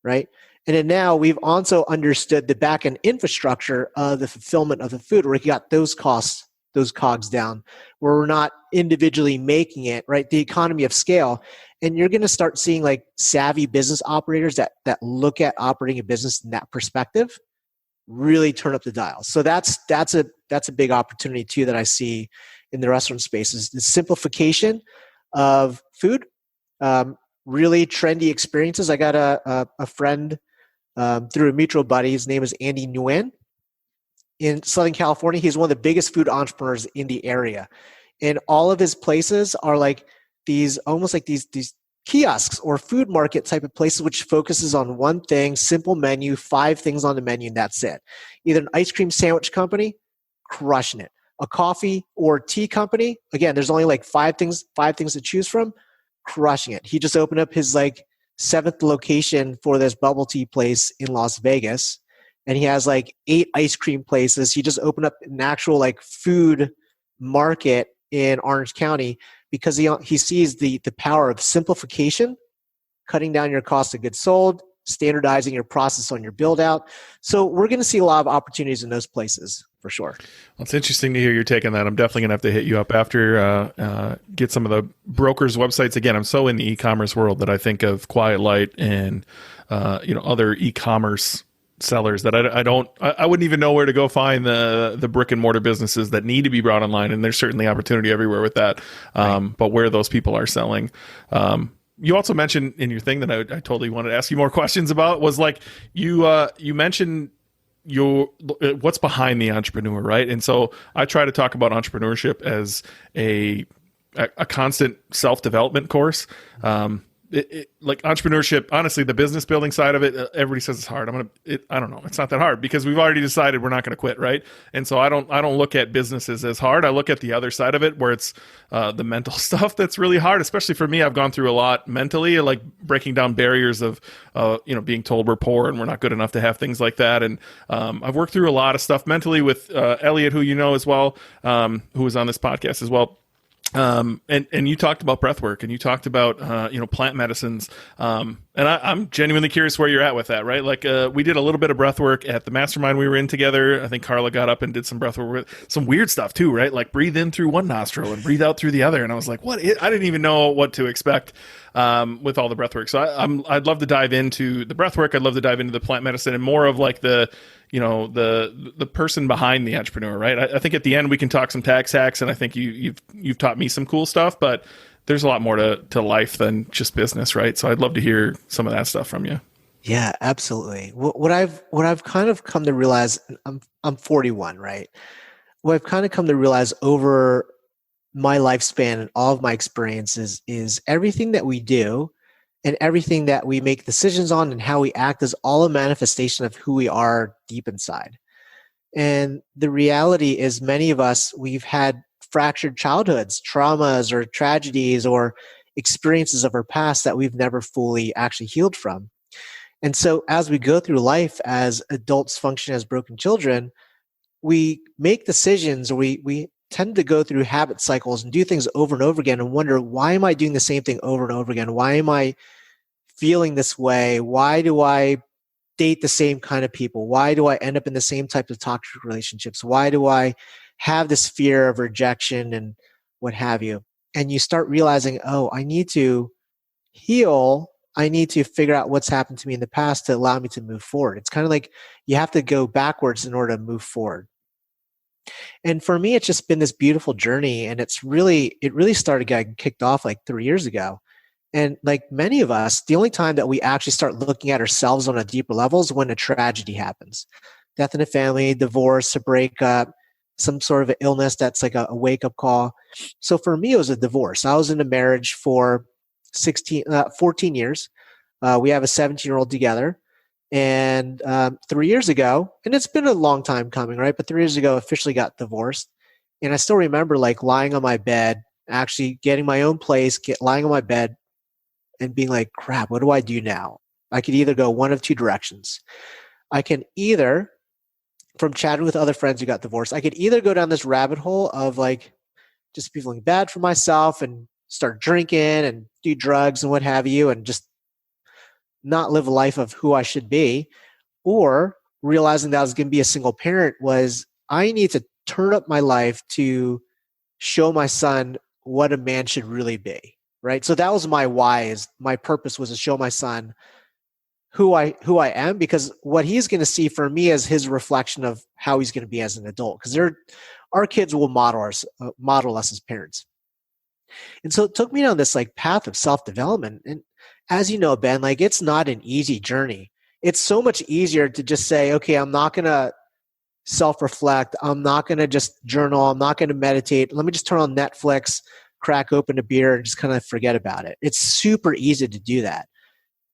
right? And then now we've also understood the back end infrastructure of the fulfillment of the food, where we got those costs, those COGS down, where we're not individually making it, right? The economy of scale. And you're going to start seeing like savvy business operators that look at operating a business in that perspective really turn up the dial. So that's a big opportunity too that I see in the restaurant space, is the simplification of food, really trendy experiences. I got a friend through a mutual buddy. His name is Andy Nguyen in Southern California. He's one of the biggest food entrepreneurs in the area. And all of his places are like these, almost like these kiosks or food market type of places, which focuses on one thing, simple menu, 5 things on the menu, and that's it. Either an ice cream sandwich company, crushing it. A coffee or tea company, again, there's only like 5 things to choose from, crushing it. He just opened up his like 7th location for this bubble tea place in Las Vegas. And he has like 8 ice cream places. He just opened up an actual like food market in Orange County because he sees the power of simplification, cutting down your cost of goods sold, standardizing your process on your build out. So we're going to see a lot of opportunities in those places for sure. Well, it's interesting to hear your take on that. I'm definitely going to have to hit you up after, get some of the brokers' websites. Again, I'm so in the e-commerce world that I think of Quiet Light and, other e-commerce sellers that I wouldn't even know where to go find the brick and mortar businesses that need to be brought online. And there's certainly opportunity everywhere with that. Right. But where those people are selling, you also mentioned in your thing that I totally wanted to ask you more questions about was like, you mentioned what's behind the entrepreneur, right? And so I try to talk about entrepreneurship as a constant self-development course. like entrepreneurship, honestly, the business building side of it, everybody says it's hard. I don't know. It's not that hard because we've already decided we're not going to quit. Right. And so I don't look at businesses as hard. I look at the other side of it where it's the mental stuff that's really hard, especially for me. I've gone through a lot mentally, like breaking down barriers of, being told we're poor and we're not good enough to have things like that. And I've worked through a lot of stuff mentally with Elliot, who you know as well, who was on this podcast as well. And you talked about breath work and you talked about, plant medicines. And I'm genuinely curious where you're at with that, right? Like, we did a little bit of breath work at the mastermind we were in together. I think Carla got up and did some breath work with some weird stuff too, right? Like breathe in through one nostril and breathe out through the other. And I was like, what? I didn't even know what to expect, with all the breath work. So I'd love to dive into the breath work. I'd love to dive into the plant medicine and more of like the person behind the entrepreneur, right? I think at the end we can talk some tax hacks, and I think you've taught me some cool stuff, but there's a lot more to life than just business, right? So I'd love to hear some of that stuff from you. Yeah, absolutely. What I've kind of come to realize, I'm 41, right? What I've kind of come to realize over my lifespan and all of my experiences is everything that we do and everything that we make decisions on and how we act is all a manifestation of who we are deep inside. And the reality is many of us, we've had fractured childhoods, traumas or tragedies or experiences of our past that we've never fully actually healed from. And so as we go through life as adults function as broken children, we make decisions, or we tend to go through habit cycles and do things over and over again and wonder, why am I doing the same thing over and over again? Why am I feeling this way? Why do I date the same kind of people? Why do I end up in the same type of toxic relationships? Why do I have this fear of rejection and what have you? And you start realizing, oh, I need to heal. I need to figure out what's happened to me in the past to allow me to move forward. It's kind of like you have to go backwards in order to move forward. And for me, it's just been this beautiful journey. And it really started getting kicked off like 3 years ago. And like many of us, the only time that we actually start looking at ourselves on a deeper level is when a tragedy happens. Death in a family, divorce, a breakup, some sort of an illness that's like a wake-up call. So for me, it was a divorce. I was in a marriage for 14 years. We have a 17-year-old together. And 3 years ago, and it's been a long time coming, right? But 3 years ago, officially got divorced. And I still remember like lying on my bed, actually getting my own place, lying on my bed and being like, crap, what do I do now? I could either go one of two directions. I can either, from chatting with other friends who got divorced, I could either go down this rabbit hole of like just feeling bad for myself and start drinking and do drugs and what have you, and just not live a life of who I should be, or realizing that I was going to be a single parent was I need to turn up my life to show my son what a man should really be, right? So that was my why. My purpose was to show my son who I am, because what he's going to see for me is his reflection of how he's going to be as an adult, because our kids will model us as parents. And so it took me down this like path of self-development. And as you know, Ben, like it's not an easy journey. It's so much easier to just say, okay, I'm not going to self-reflect. I'm not going to just journal. I'm not going to meditate. Let me just turn on Netflix, crack open a beer, and just kind of forget about it. It's super easy to do that.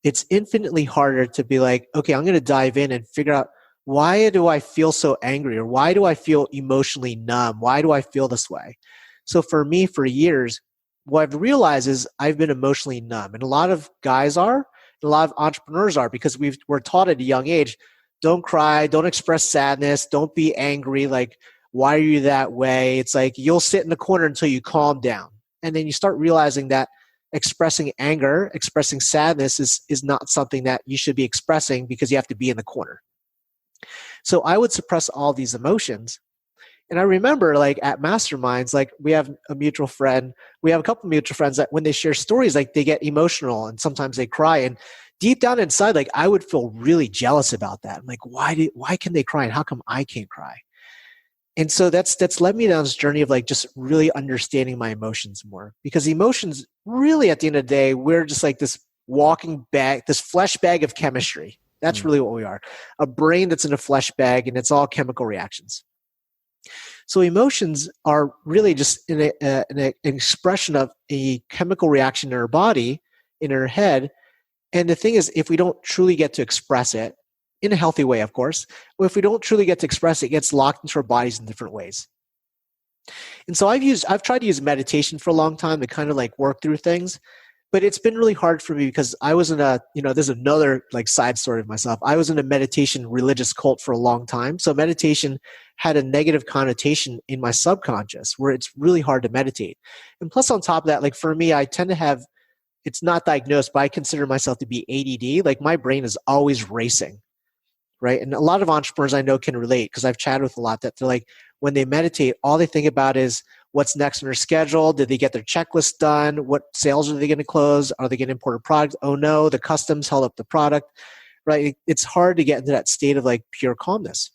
It's infinitely harder to be like, okay, I'm going to dive in and figure out, why do I feel so angry? Or why do I feel emotionally numb? Why do I feel this way? So for me, for years, what I've realized is I've been emotionally numb. And a lot of guys are, and a lot of entrepreneurs are, because we're taught at a young age, don't cry, don't express sadness, don't be angry. Like, why are you that way? It's like you'll sit in the corner until you calm down. And then you start realizing that expressing anger, expressing sadness is not something that you should be expressing, because you have to be in the corner. So I would suppress all these emotions. And I remember like at masterminds, like we have a mutual friend, we have a couple of mutual friends that when they share stories, like they get emotional and sometimes they cry. And deep down inside, like I would feel really jealous about that. I'm like, why can they cry and how come I can't cry? And so that's led me down this journey of like just really understanding my emotions more, because emotions really at the end of the day, we're just like this walking bag, this flesh bag of chemistry. That's really what we are. A brain that's in a flesh bag, and it's all chemical reactions. So emotions are really just an expression of a chemical reaction in our body, in our head. And the thing is, if we don't truly get to express it in a healthy way, of course, but if we don't truly get to express it, it gets locked into our bodies in different ways. And so I've tried to use meditation for a long time to kind of like work through things, but it's been really hard for me because I was in a, there's another like side story of myself. I was in a meditation religious cult for a long time. So meditation had a negative connotation in my subconscious where it's really hard to meditate. And plus on top of that, like for me, I tend to have, it's not diagnosed, but I consider myself to be ADD. Like my brain is always racing, right? And a lot of entrepreneurs I know can relate because I've chatted with a lot that they're like, when they meditate, all they think about is what's next on their schedule. Did they get their checklist done? What sales are they going to close? Are they going to import a product? Oh no, the customs held up the product, right? It's hard to get into that state of like pure calmness.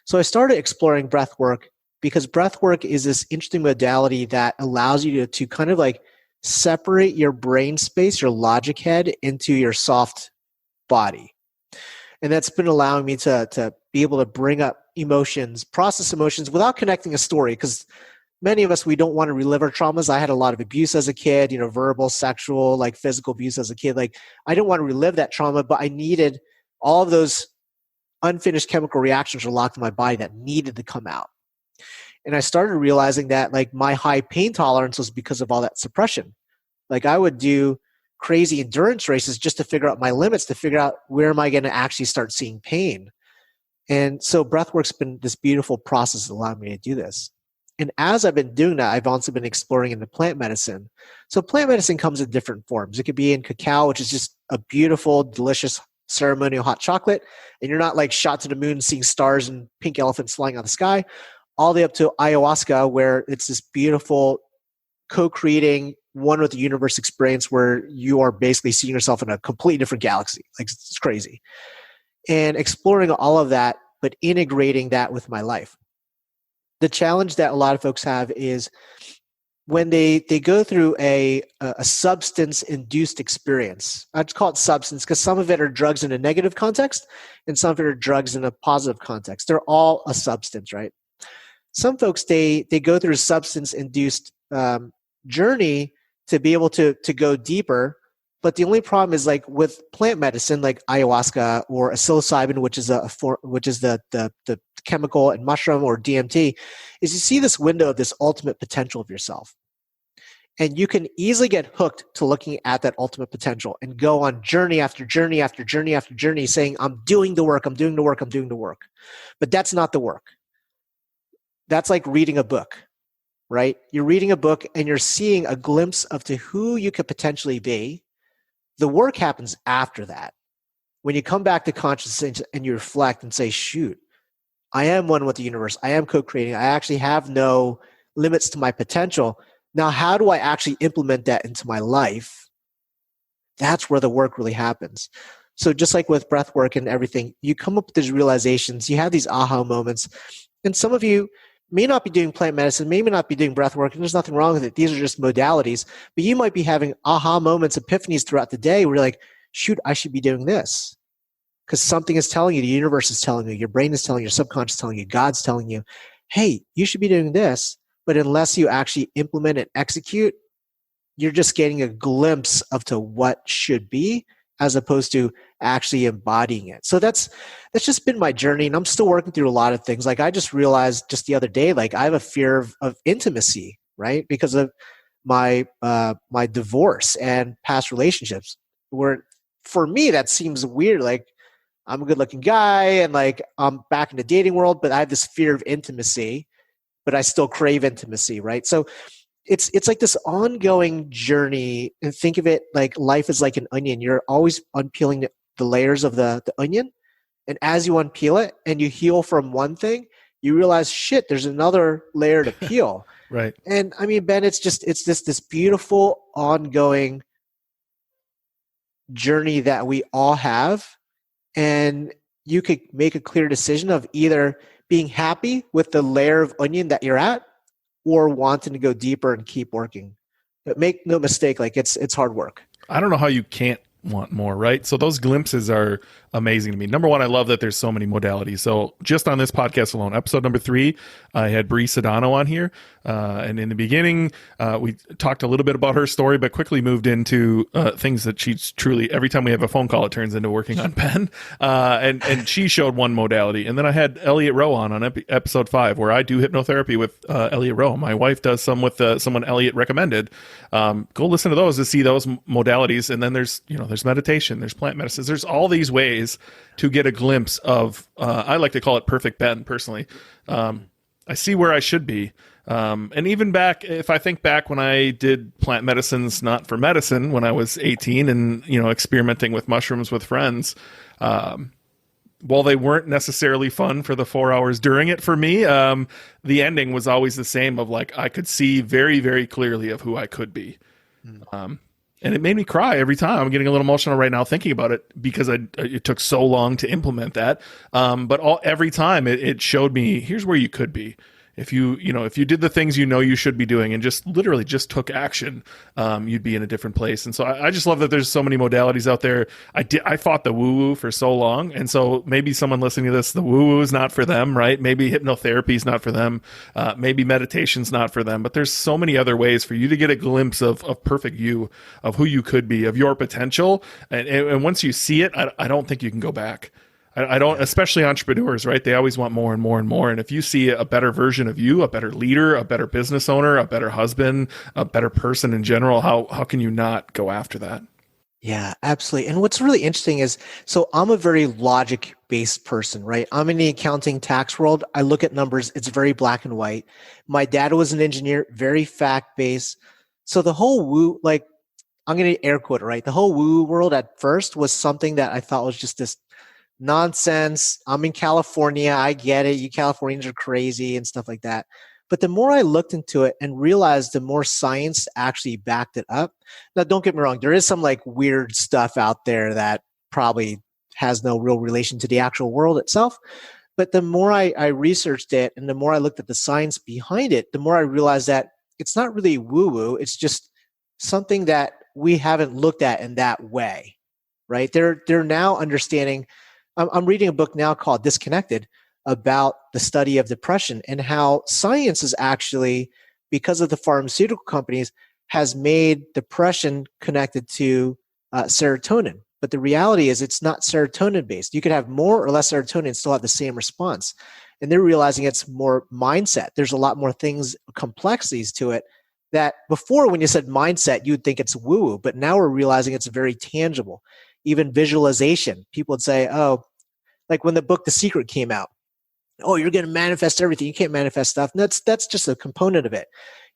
So I started exploring breath work because breath work is this interesting modality that allows you to kind of like separate your brain space, your logic head, into your soft body. And that's been allowing me to be able to bring up emotions, process emotions without connecting a story. Because many of us, we don't want to relive our traumas. I had a lot of abuse as a kid, verbal, sexual, like physical abuse as a kid. Like I didn't want to relive that trauma, but I needed all of those unfinished chemical reactions were locked in my body that needed to come out. And I started realizing that like my high pain tolerance was because of all that suppression. Like I would do crazy endurance races just to figure out my limits, to figure out where am I going to actually start seeing pain. And so breathwork's been this beautiful process that allowed me to do this. And as I've been doing that, I've also been exploring into plant medicine. So plant medicine comes in different forms. It could be in cacao, which is just a beautiful, delicious ceremonial hot chocolate. And you're not like shot to the moon seeing stars and pink elephants flying out of the sky, all the way up to ayahuasca, where it's this beautiful co-creating one with the universe experience where you are basically seeing yourself in a completely different galaxy. Like it's crazy. And exploring all of that, but integrating that with my life. The challenge that a lot of folks have is when they go through a substance-induced experience. I just call it substance because some of it are drugs in a negative context and some of it are drugs in a positive context. They're all a substance, right? Some folks, they go through a substance-induced journey to be able to go deeper. But the only problem is like with plant medicine, like ayahuasca or psilocybin, which is the chemical and mushroom or DMT, is you see this window of this ultimate potential of yourself. And you can easily get hooked to looking at that ultimate potential and go on journey after journey after journey after journey saying, I'm doing the work, I'm doing the work, I'm doing the work. But that's not the work. That's like reading a book. Right? You're reading a book and you're seeing a glimpse of to who you could potentially be. The work happens after that. When you come back to consciousness and you reflect and say, shoot, I am one with the universe. I am co-creating. I actually have no limits to my potential. Now, how do I actually implement that into my life? That's where the work really happens. So just like with breath work and everything, you come up with these realizations, you have these aha moments, and some of you may not be doing plant medicine, may not be doing breath work, and there's nothing wrong with it. These are just modalities. But you might be having aha moments, epiphanies throughout the day where you're like, shoot, I should be doing this. Because something is telling you, the universe is telling you, your brain is telling you, your subconscious is telling you, God's telling you, hey, you should be doing this. But unless you actually implement and execute, you're just getting a glimpse of to what should be as opposed to actually embodying it. So that's just been my journey, and I'm still working through a lot of things. Like I just realized just the other day, like I have a fear of intimacy, right? Because of my my divorce and past relationships, where for me that seems weird. Like I'm a good-looking guy and like I'm back in the dating world, but I have this fear of intimacy, but I still crave intimacy, right? So it's like ongoing journey, and think of it like life is like an onion. You're always unpeeling the layers of the onion. And as you unpeel it and you heal from one thing, you realize, shit, there's another layer to peel. Right. And I mean, Ben, it's this beautiful ongoing journey that we all have. And you could make a clear decision of either being happy with the layer of onion that you're at or wanting to go deeper and keep working. But make no mistake, like it's hard work. I don't know how you can't want more, right? So those glimpses are amazing to me. Number one, I love that there's so many modalities. So just on this podcast alone, episode number 3, I had Bree Sedano on here. And in the beginning, we talked a little bit about her story, but quickly moved into things that she's truly, every time we have a phone call, it turns into working on pen. And she showed one modality. And then I had Elliot Rowe on episode 5, where I do hypnotherapy with Elliot Rowe. My wife does some with someone Elliot recommended. Go listen to those to see those modalities. And then there's meditation, there's plant medicines, there's all these ways to get a glimpse of, I like to call it perfect Ben personally. I see where I should be. And even back, if I think back when I did plant medicines, not for medicine, when I was 18 and, experimenting with mushrooms with friends, while they weren't necessarily fun for the 4 hours during it for me, the ending was always the same of like, I could see very, very clearly of who I could be. And it made me cry every time. I'm getting a little emotional right now thinking about it because it took so long to implement that. But every time it showed me, here's where you could be. If you did the things you should be doing and just literally just took action, you'd be in a different place. And so I just love that there's so many modalities out there. I fought the woo-woo for so long. And so maybe someone listening to this, the woo-woo is not for them, right? Maybe hypnotherapy is not for them. Maybe meditation's not for them. But there's so many other ways for you to get a glimpse of perfect you, of who you could be, of your potential. And once you see it, I don't think you can go back. I don't, especially entrepreneurs, right? They always want more and more and more. And if you see a better version of you, a better leader, a better business owner, a better husband, a better person in general, how can you not go after that? Yeah, absolutely. And what's really interesting is, so I'm a very logic-based person, right? I'm in the accounting tax world. I look at numbers. It's very black and white. My dad was an engineer, very fact-based. So the whole woo, like, I'm going to air quote it, right? The whole woo world at first was something that I thought was just this nonsense. I'm in California. I get it. You Californians are crazy and stuff like that. But the more I looked into it and realized the more science actually backed it up. Now, don't get me wrong. There is some like weird stuff out there that probably has no real relation to the actual world itself. But the more I researched it and the more I looked at the science behind it, the more I realized that it's not really woo-woo. It's just something that we haven't looked at in that way, right? They're now understanding. I'm reading a book now called Disconnected about the study of depression and how science is actually, because of the pharmaceutical companies, has made depression connected to serotonin. But the reality is it's not serotonin based. You could have more or less serotonin and still have the same response. And they're realizing it's more mindset. There's a lot more things, complexities to it that before when you said mindset, you'd think it's woo-woo, but now we're realizing it's very tangible. Even visualization. People would say, oh, like when the book The Secret came out, oh, you're going to manifest everything. You can't manifest stuff. And that's just a component of it.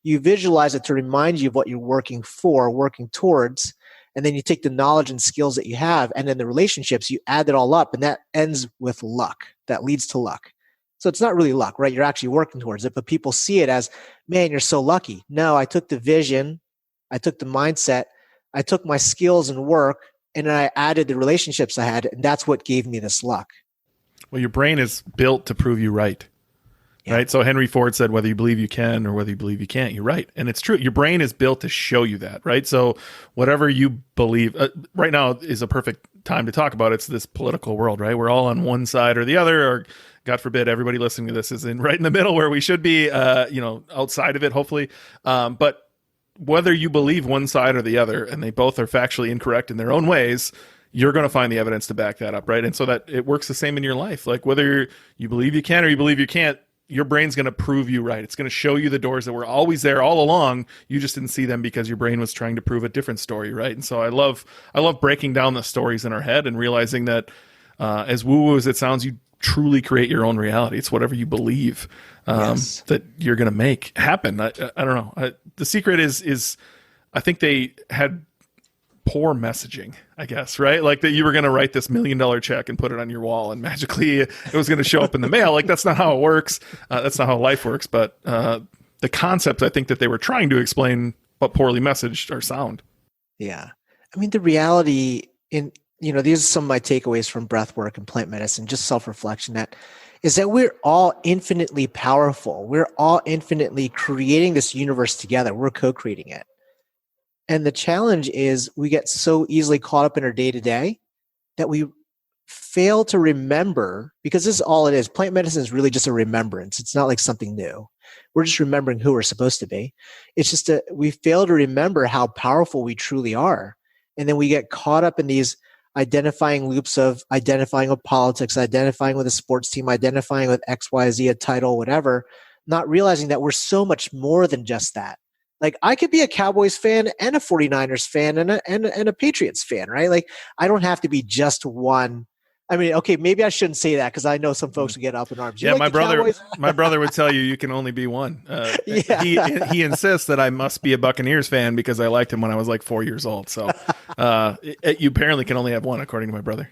You visualize it to remind you of what you're working for, working towards, and then you take the knowledge and skills that you have, and then the relationships, you add it all up, and that ends with luck. That leads to luck. So it's not really luck, right? You're actually working towards it, but people see it as, man, you're so lucky. No, I took the vision, I took the mindset, I took my skills and work, and then I added the relationships I had, and that's what gave me this luck. Well, your brain is built to prove you right. Yeah. Right. So Henry Ford said, whether you believe you can or whether you believe you can't, you're right. And it's true. Your brain is built to show you that. Right. So whatever you believe right now is a perfect time to talk about. It's this political world, right? We're all on one side or the other, or God forbid, everybody listening to this is right in the middle where we should be, outside of it, hopefully. But whether you believe one side or the other, and they both are factually incorrect in their own ways, you're going to find the evidence to back that up, right? And so that it works the same in your life. Like whether you believe you can or you believe you can't, your brain's going to prove you right. It's going to show you the doors that were always there all along. You just didn't see them because your brain was trying to prove a different story, right? And so I love breaking down the stories in our head and realizing that as woo-woo as it sounds, you truly create your own reality. It's whatever you believe that you're going to make happen. I don't know. The secret is I think they had poor messaging, I guess, right? Like that you were going to write this $1 million check and put it on your wall and magically it was going to show up in the mail. Like that's not how it works. That's not how life works. But the concepts I think that they were trying to explain, but poorly messaged, are sound. Yeah. I mean, the reality these are some of my takeaways from breath work and plant medicine, just self-reflection, that is that we're all infinitely powerful. We're all infinitely creating this universe together. We're co-creating it. And the challenge is we get so easily caught up in our day to day that we fail to remember, because this is all it is. Plant medicine is really just a remembrance. It's not like something new. We're just remembering who we're supposed to be. It's just that we fail to remember how powerful we truly are. And then we get caught up in these identifying loops of identifying with politics, identifying with a sports team, identifying with XYZ, a title, whatever, not realizing that we're so much more than just that. Like I could be a Cowboys fan and a 49ers fan and a Patriots fan, right? Like I don't have to be just one. I mean, okay, maybe I shouldn't say that because I know some folks will get up in arms. Yeah, my brother would tell you can only be one. Yeah. He insists that I must be a Buccaneers fan because I liked him when I was like 4 years old. So you apparently can only have one, according to my brother.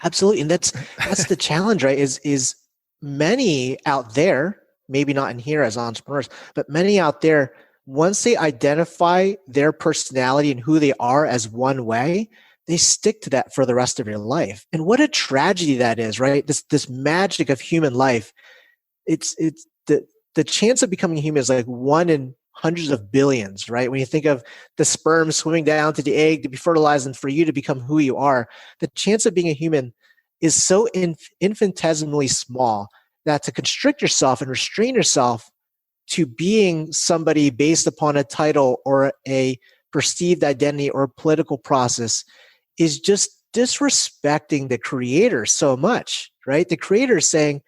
Absolutely, and that's the challenge, right? Is many out there, maybe not in here as entrepreneurs, but many out there, once they identify their personality and who they are as one way, they stick to that for the rest of your life. And what a tragedy that is, right? This magic of human life. It's the chance of becoming human is like 1 in hundreds of billions, right? When you think of the sperm swimming down to the egg to be fertilized and for you to become who you are, the chance of being a human is so infinitesimally small that to constrict yourself and restrain yourself to being somebody based upon a title or a perceived identity or a political process is just disrespecting the creator so much, right? The creator is saying,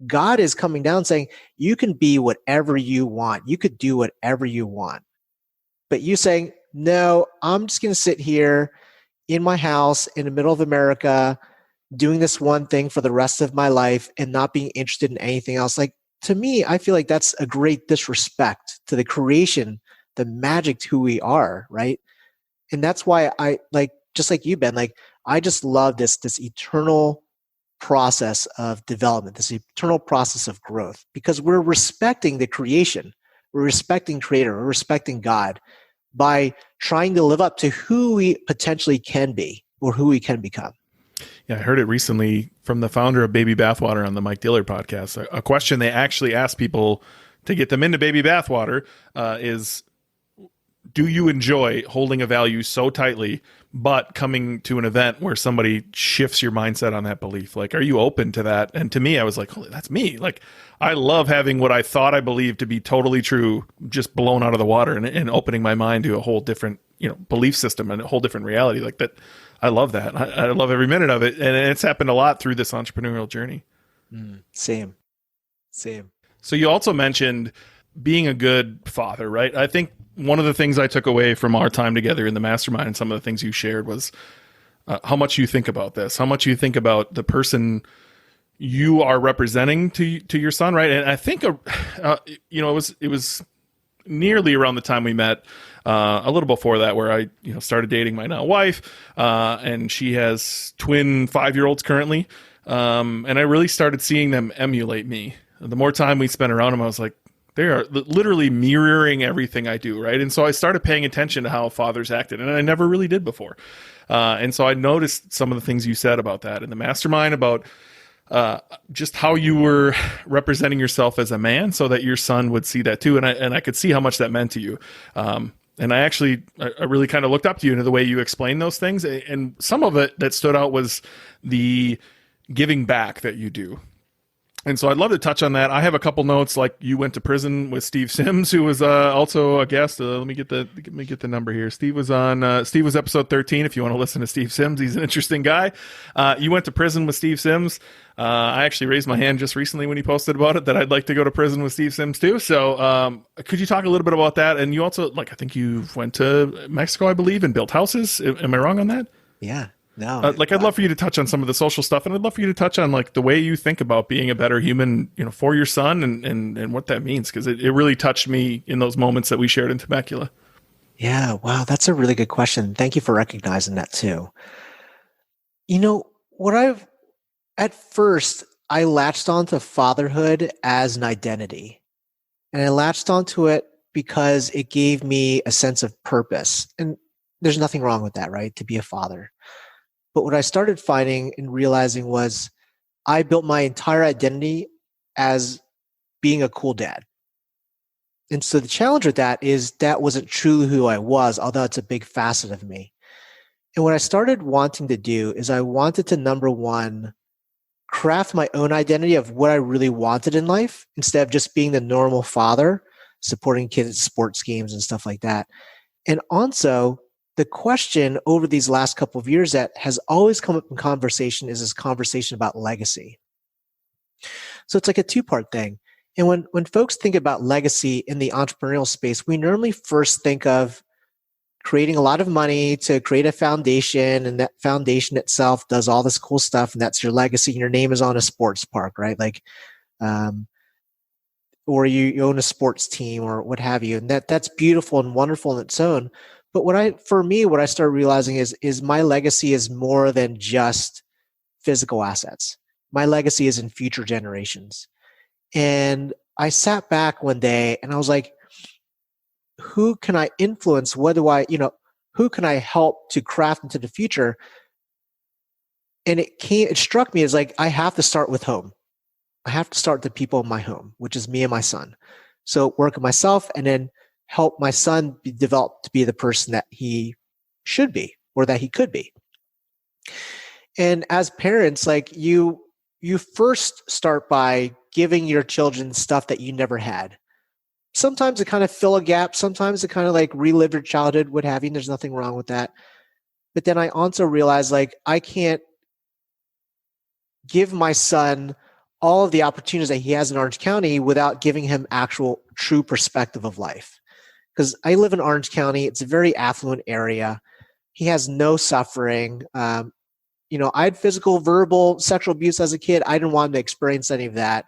God is coming down saying, you can be whatever you want. You could do whatever you want. But you saying, no, I'm just going to sit here in my house in the middle of America doing this one thing for the rest of my life and not being interested in anything else. Like, to me, I feel like that's a great disrespect to the creation, the magic to who we are, right? And that's why I like, just like you, Ben, like I just love this eternal process of development, this eternal process of growth, because we're respecting the creation, we're respecting Creator, we're respecting God by trying to live up to who we potentially can be or who we can become. Yeah, I heard it recently from the founder of Baby Bathwater on the Mike Dillard podcast. A question they actually ask people to get them into baby bathwater is, do you enjoy holding a value so tightly, but coming to an event where somebody shifts your mindset on that belief? Like, are you open to that? And to me, I was like, holy, that's me. Like, I love having what I thought I believed to be totally true just blown out of the water and opening my mind to a whole different, belief system and a whole different reality. Like that. I love that. I love every minute of it. And it's happened a lot through this entrepreneurial journey. Same. So you also mentioned being a good father, right? I think one of the things I took away from our time together in the mastermind and some of the things you shared was how much you think about this, how much you think about the person you are representing to your son, right? And I think, it was nearly around the time we met, a little before that, where I started dating my now wife, and she has twin 5-year-olds currently, and I really started seeing them emulate me. The more time we spent around them, I was like, they are literally mirroring everything I do, right? And so I started paying attention to how fathers acted, and I never really did before. And so I noticed some of the things you said about that in the mastermind, about just how you were representing yourself as a man so that your son would see that too. And I could see how much that meant to you. And I really kind of looked up to you into the way you explained those things. And some of it that stood out was the giving back that you do. And so I'd love to touch on that. I have a couple notes, like you went to prison with Steve Sims, who was also a guest. Let me get the number here. Steve was episode 13. If you want to listen to Steve Sims, he's an interesting guy. You went to prison with Steve Sims. I actually raised my hand just recently when he posted about it that I'd like to go to prison with Steve Sims too. So could you talk a little bit about that? And you also, I think you went to Mexico, I believe, and built houses. Am I wrong on that? Yeah. No. I'd love for you to touch on some of the social stuff, and I'd love for you to touch on the way you think about being a better human, for your son and what that means, because it really touched me in those moments that we shared in Temecula. Yeah. Wow. That's a really good question. Thank you for recognizing that too. At first, I latched onto fatherhood as an identity, and I latched onto it because it gave me a sense of purpose. And there's nothing wrong with that, right? To be a father. But what I started finding and realizing was I built my entire identity as being a cool dad. And so the challenge with that is that wasn't truly who I was, although it's a big facet of me. And what I started wanting to do is I wanted to, number one, craft my own identity of what I really wanted in life instead of just being the normal father, supporting kids at sports games and stuff like that. And also, the question over these last couple of years that has always come up in conversation is this conversation about legacy. So it's like a two-part thing. And when folks think about legacy in the entrepreneurial space, we normally first think of creating a lot of money to create a foundation, and that foundation itself does all this cool stuff, and that's your legacy. And your name is on a sports park, right? Like, or you own a sports team or what have you, and that's beautiful and wonderful in its own. But what I started realizing is my legacy is more than just physical assets. My legacy is in future generations. And I sat back one day and I was like, who can I influence? Who can I help to craft into the future? And it struck me as like, I have to start with home. I have to start with the people in my home, which is me and my son. So work on myself and then help my son be developed to be the person that he should be or that he could be. And as parents, like you first start by giving your children stuff that you never had. Sometimes it kind of fill a gap. Sometimes it kind of like relive your childhood, what have you. And there's nothing wrong with that. But then I also realized like I can't give my son all of the opportunities that he has in Orange County without giving him actual true perspective of life. Because I live in Orange County. It's a very affluent area. He has no suffering. I had physical, verbal, sexual abuse as a kid. I didn't want him to experience any of that.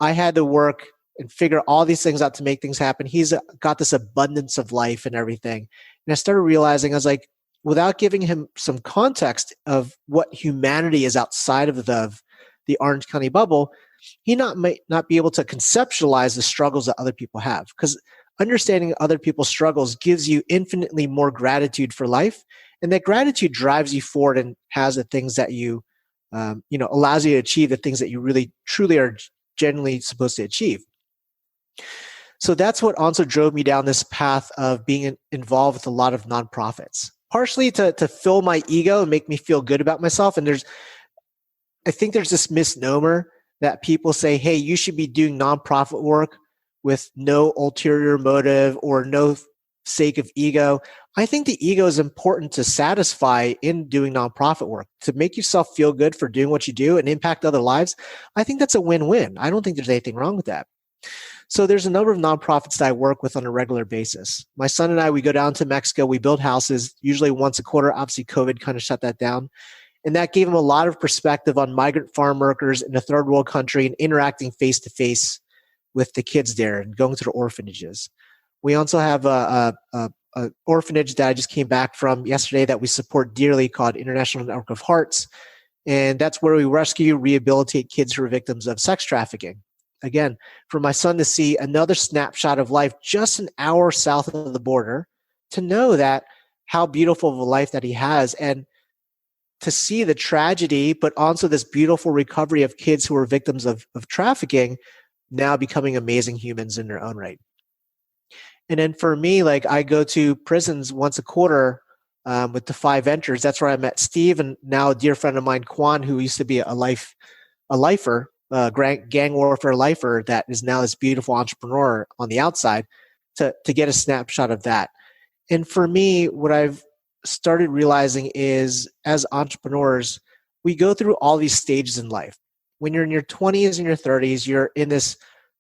I had to work and figure all these things out to make things happen. He's got this abundance of life and everything. And I started realizing, I was like, without giving him some context of what humanity is outside of the Orange County bubble, he might not be able to conceptualize the struggles that other people have. Because understanding other people's struggles gives you infinitely more gratitude for life. And that gratitude drives you forward and has the things that allows you to achieve the things that you really, truly are genuinely supposed to achieve. So that's what also drove me down this path of being involved with a lot of nonprofits, partially to fill my ego and make me feel good about myself. And I think there's this misnomer that people say, hey, you should be doing nonprofit work with no ulterior motive or no sake of ego. I think the ego is important to satisfy in doing nonprofit work, to make yourself feel good for doing what you do and impact other lives. I think that's a win-win. I don't think there's anything wrong with that. So there's a number of nonprofits that I work with on a regular basis. My son and I, we go down to Mexico. We build houses usually once a quarter. Obviously, COVID kind of shut that down. And that gave him a lot of perspective on migrant farm workers in a third world country and interacting face-to-face with the kids there and going to the orphanages. We also have a orphanage that I just came back from yesterday that we support dearly called International Network of Hearts. And that's where we rescue, rehabilitate kids who are victims of sex trafficking. Again, for my son to see another snapshot of life just an hour south of the border, to know that how beautiful of a life that he has, and to see the tragedy, but also this beautiful recovery of kids who are victims of trafficking now becoming amazing humans in their own right. And then for me, like I go to prisons once a quarter with the 5 Ventures. That's where I met Steve and now a dear friend of mine, Quan, who used to be a lifer, gang warfare lifer that is now this beautiful entrepreneur on the outside, to get a snapshot of that. And for me, what I've started realizing is as entrepreneurs, we go through all these stages in life. When you're in your 20s and your 30s, you're in this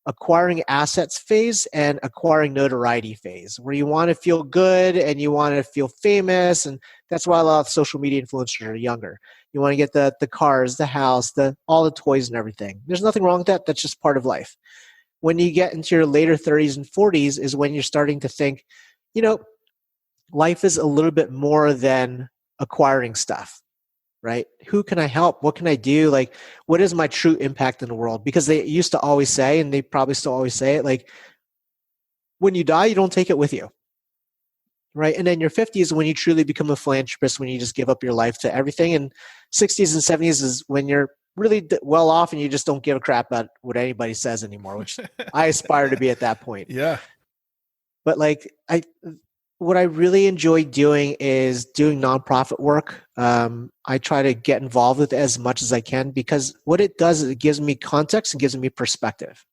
acquiring assets phase and acquiring notoriety phase, where you want to feel good and you want to feel famous. And that's why a lot of social media influencers are younger. You want to get the cars, the house, all the toys and everything. There's nothing wrong with that. That's just part of life. When you get into your later 30s and 40s is when you're starting to think, life is a little bit more than acquiring stuff, right? Who can I help? What can I do? Like, what is my true impact in the world? Because they used to always say, and they probably still always say it, like, when you die, you don't take it with you, right? And then your 50s when you truly become a philanthropist, when you just give up your life to everything. And 60s and 70s is when you're really well off and you just don't give a crap about what anybody says anymore, which I aspire to be at that point. Yeah. But like what I really enjoy doing is doing nonprofit work. I try to get involved with it as much as I can because what it does is it gives me context and gives me perspective.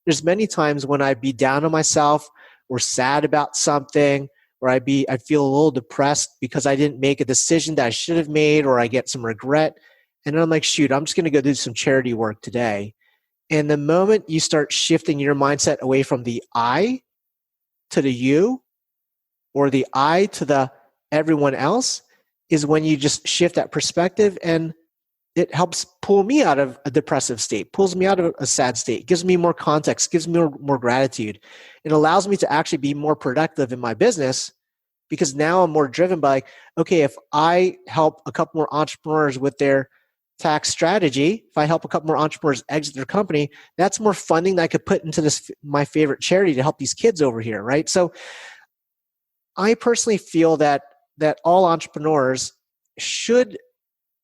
There's many times when I'd be down on myself or sad about something, or I feel a little depressed because I didn't make a decision that I should have made, or I get some regret. And then I'm like, shoot, I'm just going to go do some charity work today. And the moment you start shifting your mindset away from the I to the you, or the I to the everyone else, is when you just shift that perspective, and it helps pull me out of a depressive state, pulls me out of a sad state, gives me more context, gives me more gratitude. It allows me to actually be more productive in my business because now I'm more driven by, like, okay, if I help a couple more entrepreneurs with their tax strategy, if I help a couple more entrepreneurs exit their company, that's more funding that I could put into this, my favorite charity, to help these kids over here, right? So I personally feel that all entrepreneurs should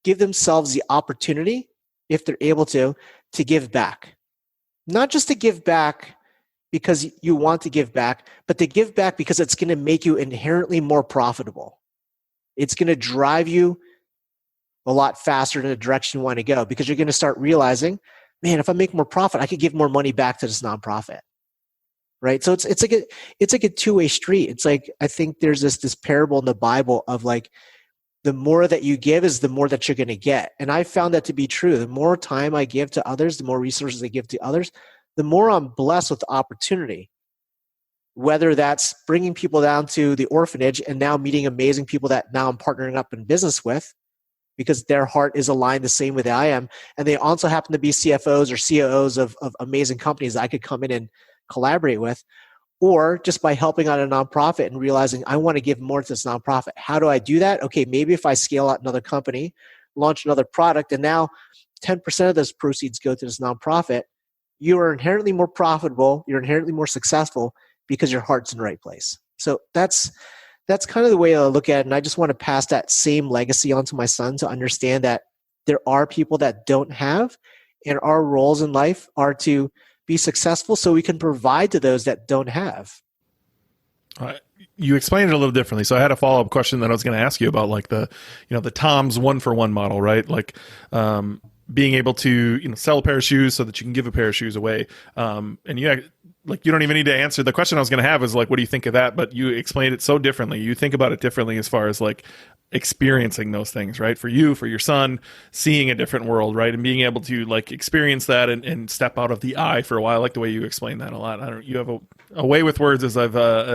give themselves the opportunity, if they're able to give back. Not just to give back because you want to give back, but to give back because it's going to make you inherently more profitable. It's going to drive you a lot faster in the direction you want to go, because you're going to start realizing, man, if I make more profit, I could give more money back to this nonprofit. Right? So it's like a two-way street. It's like, I think there's this parable in the Bible of like, the more that you give is the more that you're going to get. And I found that to be true. The more time I give to others, the more resources I give to others, the more I'm blessed with opportunity. Whether that's bringing people down to the orphanage and now meeting amazing people that now I'm partnering up in business with because their heart is aligned the same way that I am. And they also happen to be CFOs or COOs of amazing companies that I could come in and collaborate with. Or just by helping out a nonprofit and realizing I want to give more to this nonprofit. How do I do that? Okay, maybe if I scale out another company, launch another product, and now 10% of those proceeds go to this nonprofit, you are inherently more profitable, you're inherently more successful because your heart's in the right place. So that's kind of the way I look at it. And I just want to pass that same legacy on to my son, to understand that there are people that don't have, and our roles in life are to be successful so we can provide to those that don't have. You explained it a little differently. So I had a follow-up question that I was going to ask you about, like the Tom's 1-for-1 model, right? Like, being able to, sell a pair of shoes so that you can give a pair of shoes away. And you don't even need to answer. The question I was going to have is like, what do you think of that? But you explained it so differently. You think about it differently as far as like experiencing those things, right? For you, for your son, seeing a different world, right? And being able to like experience that and step out of the I for a while. I like the way you explain that a lot. You have a way with words, as I've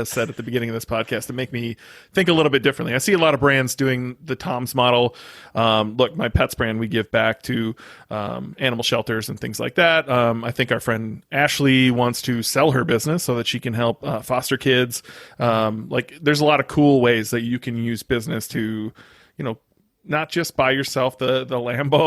said at the beginning of this podcast, to make me think a little bit differently. I see a lot of brands doing the Tom's model. Look, my pets brand, we give back to animal shelters and things like that. I think our friend Ashley wants to sell her business so that she can help foster kids. There's a lot of cool ways that you can use business to, not just buy yourself the Lambo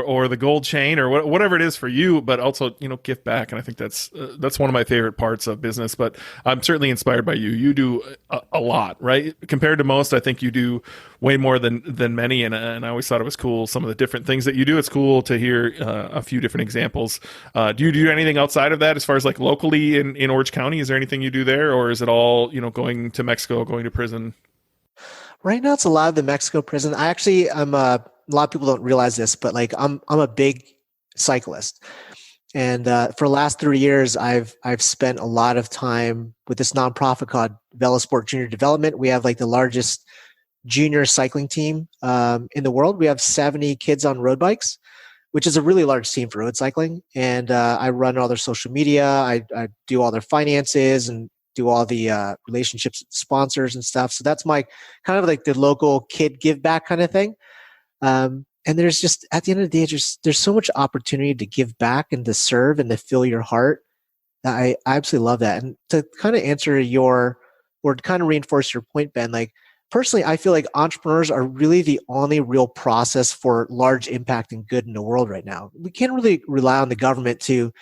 or the gold chain or whatever it is for you, but also, give back. And I think that's one of my favorite parts of business, but I'm certainly inspired by you. You do a lot, right? Compared to most, I think you do way more than many. And I always thought it was cool, some of the different things that you do. It's cool to hear a few different examples. Do you do anything outside of that as far as like locally in Orange County? Is there anything you do there, or is it all, going to Mexico, going to prison? Right now, it's a lot of the Mexico prison. I'm a lot of people don't realize this, but like I'm a big cyclist, and for the last 3 years, I've spent a lot of time with this nonprofit called Velosport Junior Development. We have like the largest junior cycling team in the world. We have 70 kids on road bikes, which is a really large team for road cycling. And I run all their social media. I do all their finances and do all the relationships with sponsors and stuff. So that's my kind of like the local kid give back kind of thing. And there's just, at the end of the day, there's so much opportunity to give back and to serve and to fill your heart. I absolutely love that. And to kind of answer or to kind of reinforce your point, Ben, like personally, I feel like entrepreneurs are really the only real process for large impact and good in the world right now. We can't really rely on the government to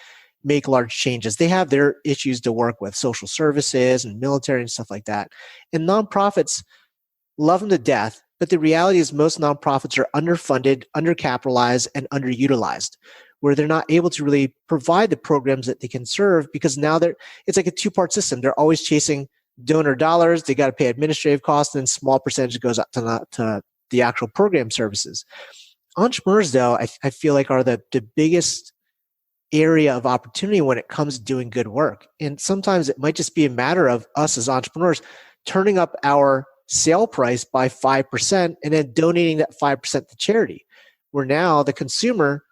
make large changes. They have their issues to work with, social services and military and stuff like that. And nonprofits love them to death, But the reality is most nonprofits are underfunded, undercapitalized, and underutilized, where they're not able to really provide the programs that they can serve because now it's like a two-part system. They're always chasing donor dollars. They got to pay administrative costs, and then small percentage goes up to the actual program services. Entrepreneurs, though, I feel like are the biggest area of opportunity when it comes to doing good work. And sometimes it might just be a matter of us as entrepreneurs turning up our sale price by 5% and then donating that 5% to charity, where now the consumer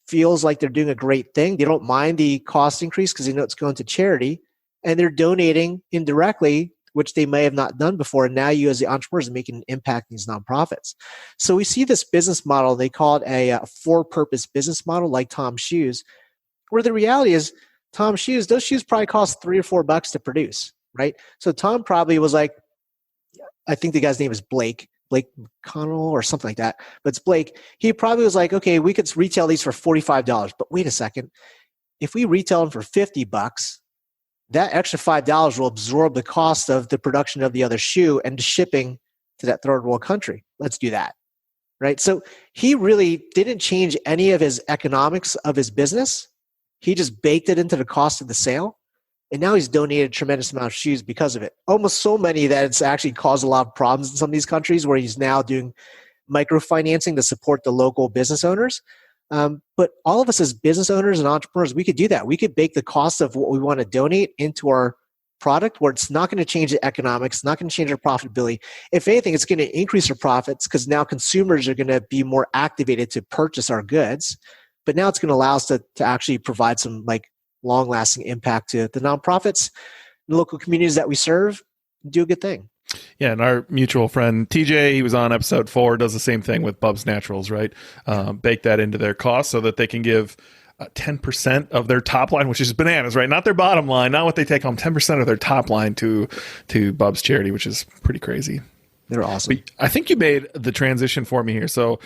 feels like they're doing a great thing. They don't mind the cost increase because they know it's going to charity, and they're donating indirectly, which they may have not done before. And now you as the entrepreneurs are making an impact in these nonprofits. So we see this business model, they call it a for-purpose business model like Tom's Shoes, where the reality is Tom's Shoes, those shoes probably cost $3 or $4 to produce, right? So Tom probably was like, I think the guy's name is Blake McConnell or something like that, but it's Blake. He probably was like, okay, we could retail these for $45, but wait a second. If we retail them for $50, that extra $5 will absorb the cost of the production of the other shoe and the shipping to that third world country. Let's do that, right? So he really didn't change any of his economics of his business. He just baked it into the cost of the sale. And now he's donated a tremendous amount of shoes because of it. Almost so many that it's actually caused a lot of problems in some of these countries where he's now doing microfinancing to support the local business owners. But all of us as business owners and entrepreneurs, we could do that. We could bake the cost of what we want to donate into our product where it's not going to change the economics, not going to change our profitability. If anything, it's going to increase our profits because now consumers are going to be more activated to purchase our goods. But now it's going to allow us to actually provide some long-lasting impact to the nonprofits, the local communities that we serve, and do a good thing. Yeah, and our mutual friend TJ, he was on episode 4, does the same thing with Bub's Naturals, right? Bake that into their cost so that they can give 10% of their top line, which is bananas, right? Not their bottom line, not what they take home, 10% of their top line to Bub's charity, which is pretty crazy. They're awesome. But I think you made the transition for me here. So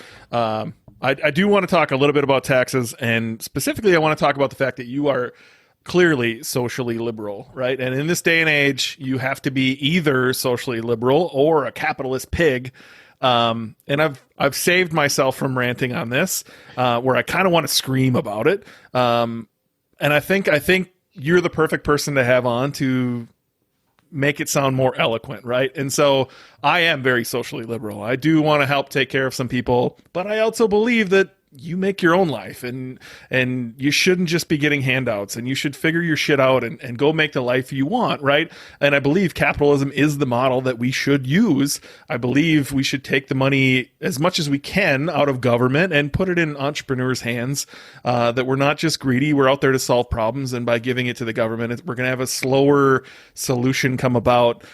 I do want to talk a little bit about taxes, and specifically I want to talk about the fact that you are clearly socially liberal, right? And in this day and age, you have to be either socially liberal or a capitalist pig. And I've saved myself from ranting on this, where I kind of want to scream about it. And I think you're the perfect person to have on to make it sound more eloquent, right? And so I am very socially liberal. I do want to help take care of some people, but I also believe that you make your own life, and you shouldn't just be getting handouts, and you should figure your shit out and go make the life you want, right? And I believe capitalism is the model that we should use. I believe we should take the money as much as we can out of government and put it in entrepreneurs' hands, that we're not just greedy, we're out there to solve problems, and by giving it to the government, we're going to have a slower solution come about.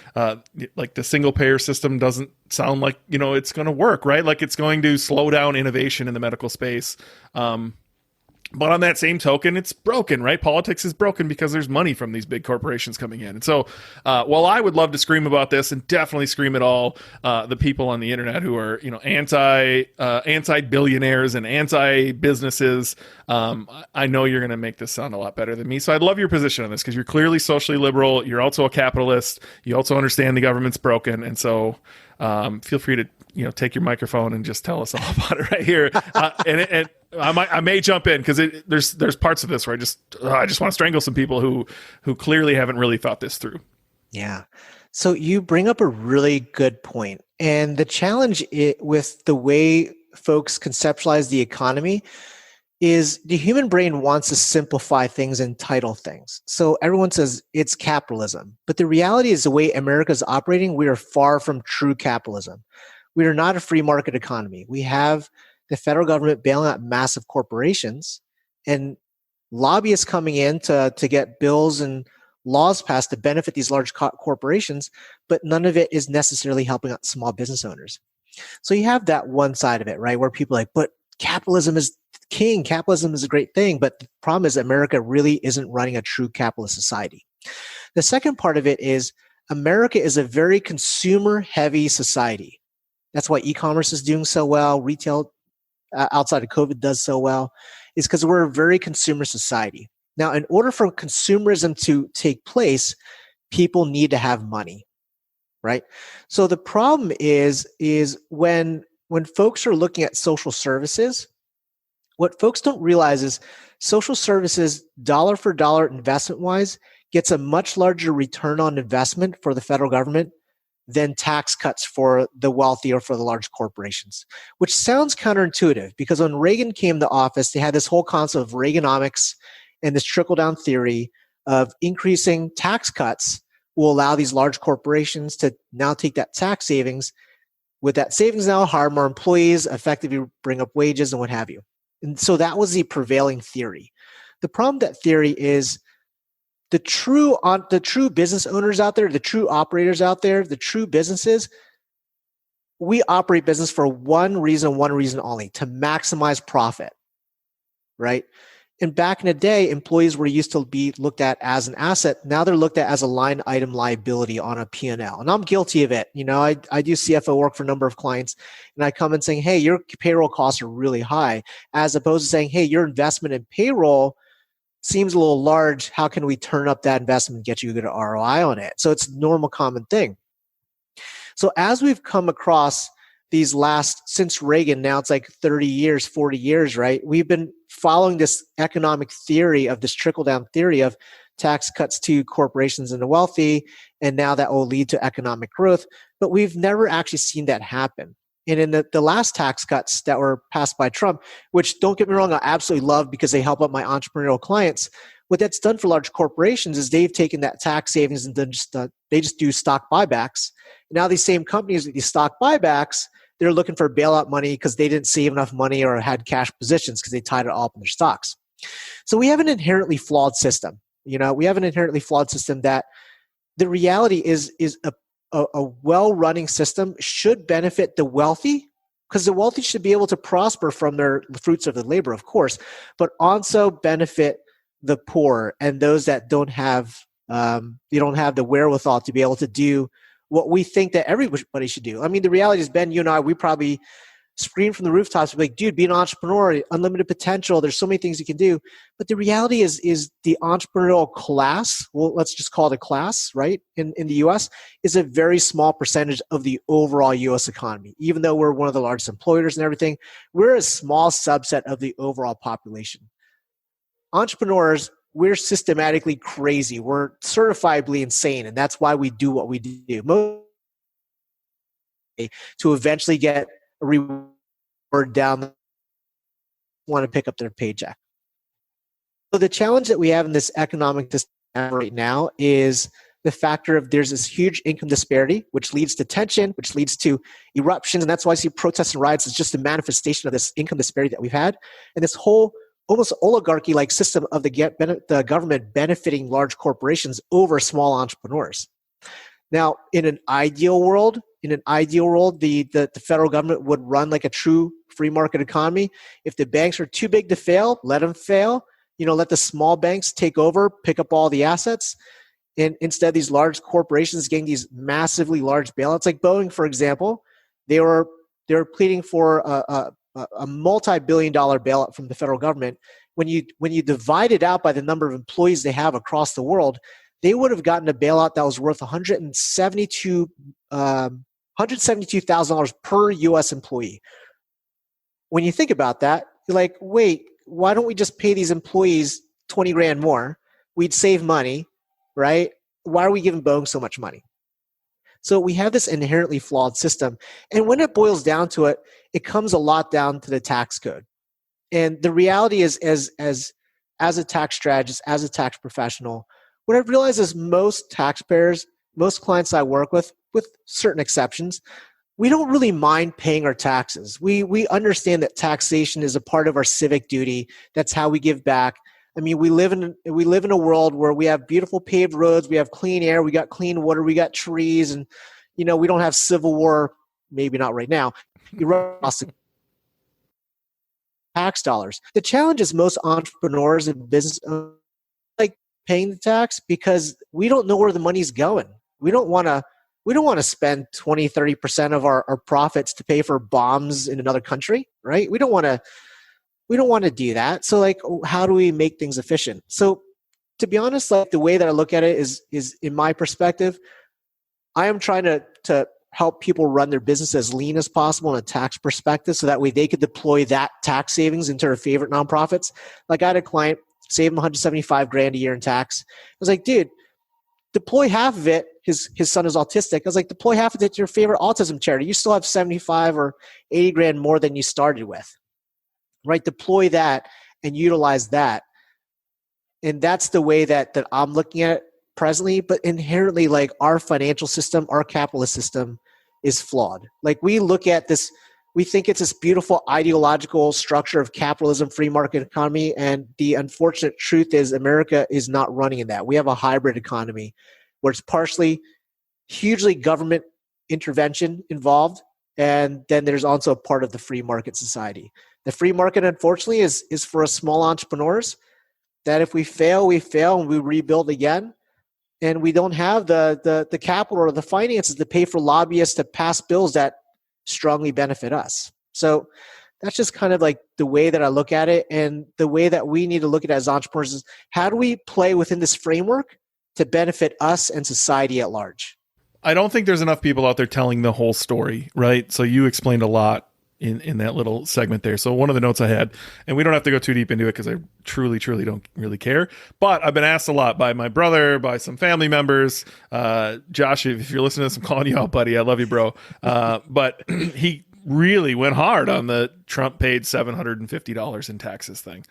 Like the single payer system doesn't sound like it's going to work, right? Like it's going to slow down innovation in the medical space. But on that same token, it's broken, right? Politics is broken because there's money from these big corporations coming in. And so while I would love to scream about this, and definitely scream at all the people on the internet who are anti-billionaires and anti-businesses, I know you're going to make this sound a lot better than me. So I'd love your position on this, because you're clearly socially liberal. You're also a capitalist. You also understand the government's broken. And so feel free to take your microphone and just tell us all about it right here. And I may jump in because there's parts of this where I just want to strangle some people who clearly haven't really thought this through. Yeah. So you bring up a really good point. And the challenge with the way folks conceptualize the economy is the human brain wants to simplify things and title things. So everyone says it's capitalism. But the reality is the way America is operating, we are far from true capitalism. We are not a free market economy. We have the federal government bailing out massive corporations and lobbyists coming in to get bills and laws passed to benefit these large corporations, but none of it is necessarily helping out small business owners. So you have that one side of it, right, where people are like, but capitalism is king. Capitalism is a great thing. But the problem is America really isn't running a true capitalist society. The second part of it is America is a very consumer-heavy society. That's why e-commerce is doing so well. Retail outside of COVID does so well, is because we're a very consumer society. Now, in order for consumerism to take place, people need to have money. right? So the problem is when folks are looking at social services, what folks don't realize is social services, dollar for dollar investment wise, gets a much larger return on investment for the federal government than tax cuts for the wealthy or for the large corporations, which sounds counterintuitive because when Reagan came to office, they had this whole concept of Reaganomics and this trickle down theory of increasing tax cuts will allow these large corporations to now take that tax savings. With that savings now, hire more employees, effectively bring up wages and what have you. And so that was the prevailing theory. The problem with that theory is the true business owners out there, the true operators out there, the true businesses, we operate business for one reason only, to maximize profit, right? And back in the day, employees were used to be looked at as an asset. Now they're looked at as a line item liability on a P&L. And I'm guilty of it. You know, I do CFO work for a number of clients, and I come in saying, hey, your payroll costs are really high, as opposed to saying, hey, your investment in payroll seems a little large. How can we turn up that investment and get you a good ROI on it? So it's a normal common thing. So as we've come across these since Reagan, now it's like 30 years, 40 years, right? We've been following this economic theory of this trickle-down theory of tax cuts to corporations and the wealthy, and now that will lead to economic growth. But we've never actually seen that happen. And in the last tax cuts that were passed by Trump, which don't get me wrong, I absolutely love because they help out my entrepreneurial clients. What that's done for large corporations is they've taken that tax savings and then they just do stock buybacks. Now these same companies with these stock buybacks, they're looking for bailout money because they didn't save enough money or had cash positions because they tied it all up in their stocks. So we have an inherently flawed system. You know, we have an inherently flawed system that the reality is a well-running system should benefit the wealthy, because the wealthy should be able to prosper from the fruits of their labor, of course, but also benefit the poor and those that don't have the wherewithal to be able to do what we think that everybody should do. I mean, the reality is, Ben, you and I, we probably scream from the rooftops, like, dude, be an entrepreneur, unlimited potential. There's so many things you can do. But the reality is the entrepreneurial class, well, let's just call it a class, right? In the US, is a very small percentage of the overall US economy. Even though we're one of the largest employers and everything, we're a small subset of the overall population. Entrepreneurs, we're systematically crazy. We're certifiably insane, and that's why we do what we do. To eventually get a reward down, want to pick up their paycheck. So the challenge that we have in this economic system right now is the factor of there's this huge income disparity, which leads to tension, which leads to eruptions, and that's why I see protests and riots is just a manifestation of this income disparity that we've had, and this whole almost oligarchy-like system of the government benefiting large corporations over small entrepreneurs. Now, in an ideal world, the federal government would run like a true free market economy. If the banks are too big to fail, let them fail. You know, let the small banks take over, pick up all the assets. And instead, these large corporations getting these massively large bailouts, like Boeing, for example, they were pleading for a multi-billion-dollar bailout from the federal government. When you divide it out by the number of employees they have across the world, they would have gotten a bailout that was worth $172,000 per U.S. employee. When you think about that, you're like, wait, why don't we just pay these employees $20,000 more? We'd save money, right? Why are we giving Boeing so much money? So we have this inherently flawed system. And when it boils down to it, it comes a lot down to the tax code. And the reality is, as a tax strategist, as a tax professional, what I've realized is most taxpayers, most clients I work with certain exceptions, we don't really mind paying our taxes. We understand that taxation is a part of our civic duty. That's how we give back. I mean, we live in a world where we have beautiful paved roads, we have clean air, we got clean water, we got trees, and we don't have civil war. Maybe not right now. You run across the tax dollars. The challenge is most entrepreneurs and business owners like paying the tax because we don't know where the money's going. We don't want to spend 20, 30% of our profits to pay for bombs in another country, right? We don't want to do that. So like, how do we make things efficient? So to be honest, like the way that I look at it is in my perspective, I am trying to help people run their business as lean as possible in a tax perspective so that way they could deploy that tax savings into their favorite nonprofits. Like I had a client save him 175 grand a year in tax. I was like, dude, deploy half of it. His son is autistic. I was like, deploy half of it to your favorite autism charity. You still have 75 or 80 grand more than you started with, right? Deploy that and utilize that. And that's the way that I'm looking at it presently. But inherently, like our financial system, our capitalist system is flawed. Like we look at this, we think it's this beautiful ideological structure of capitalism, free market economy. And the unfortunate truth is America is not running in that. We have a hybrid economy where it's partially hugely government intervention involved. And then there's also a part of the free market society. The free market, unfortunately, is for us small entrepreneurs that if we fail and we rebuild again. And we don't have the capital or the finances to pay for lobbyists to pass bills that strongly benefit us. So that's just kind of like the way that I look at it. And the way that we need to look at it as entrepreneurs is how do we play within this framework to benefit us and society at large? I don't think there's enough people out there telling the whole story, right? So you explained a lot in that little segment there. So one of the notes I had, and we don't have to go too deep into it because I truly don't really care, but I've been asked a lot by my brother, by some family members. Josh, if you're listening to this, I'm calling you out, buddy. I love you, bro. But he really went hard on the Trump paid $750 in taxes thing.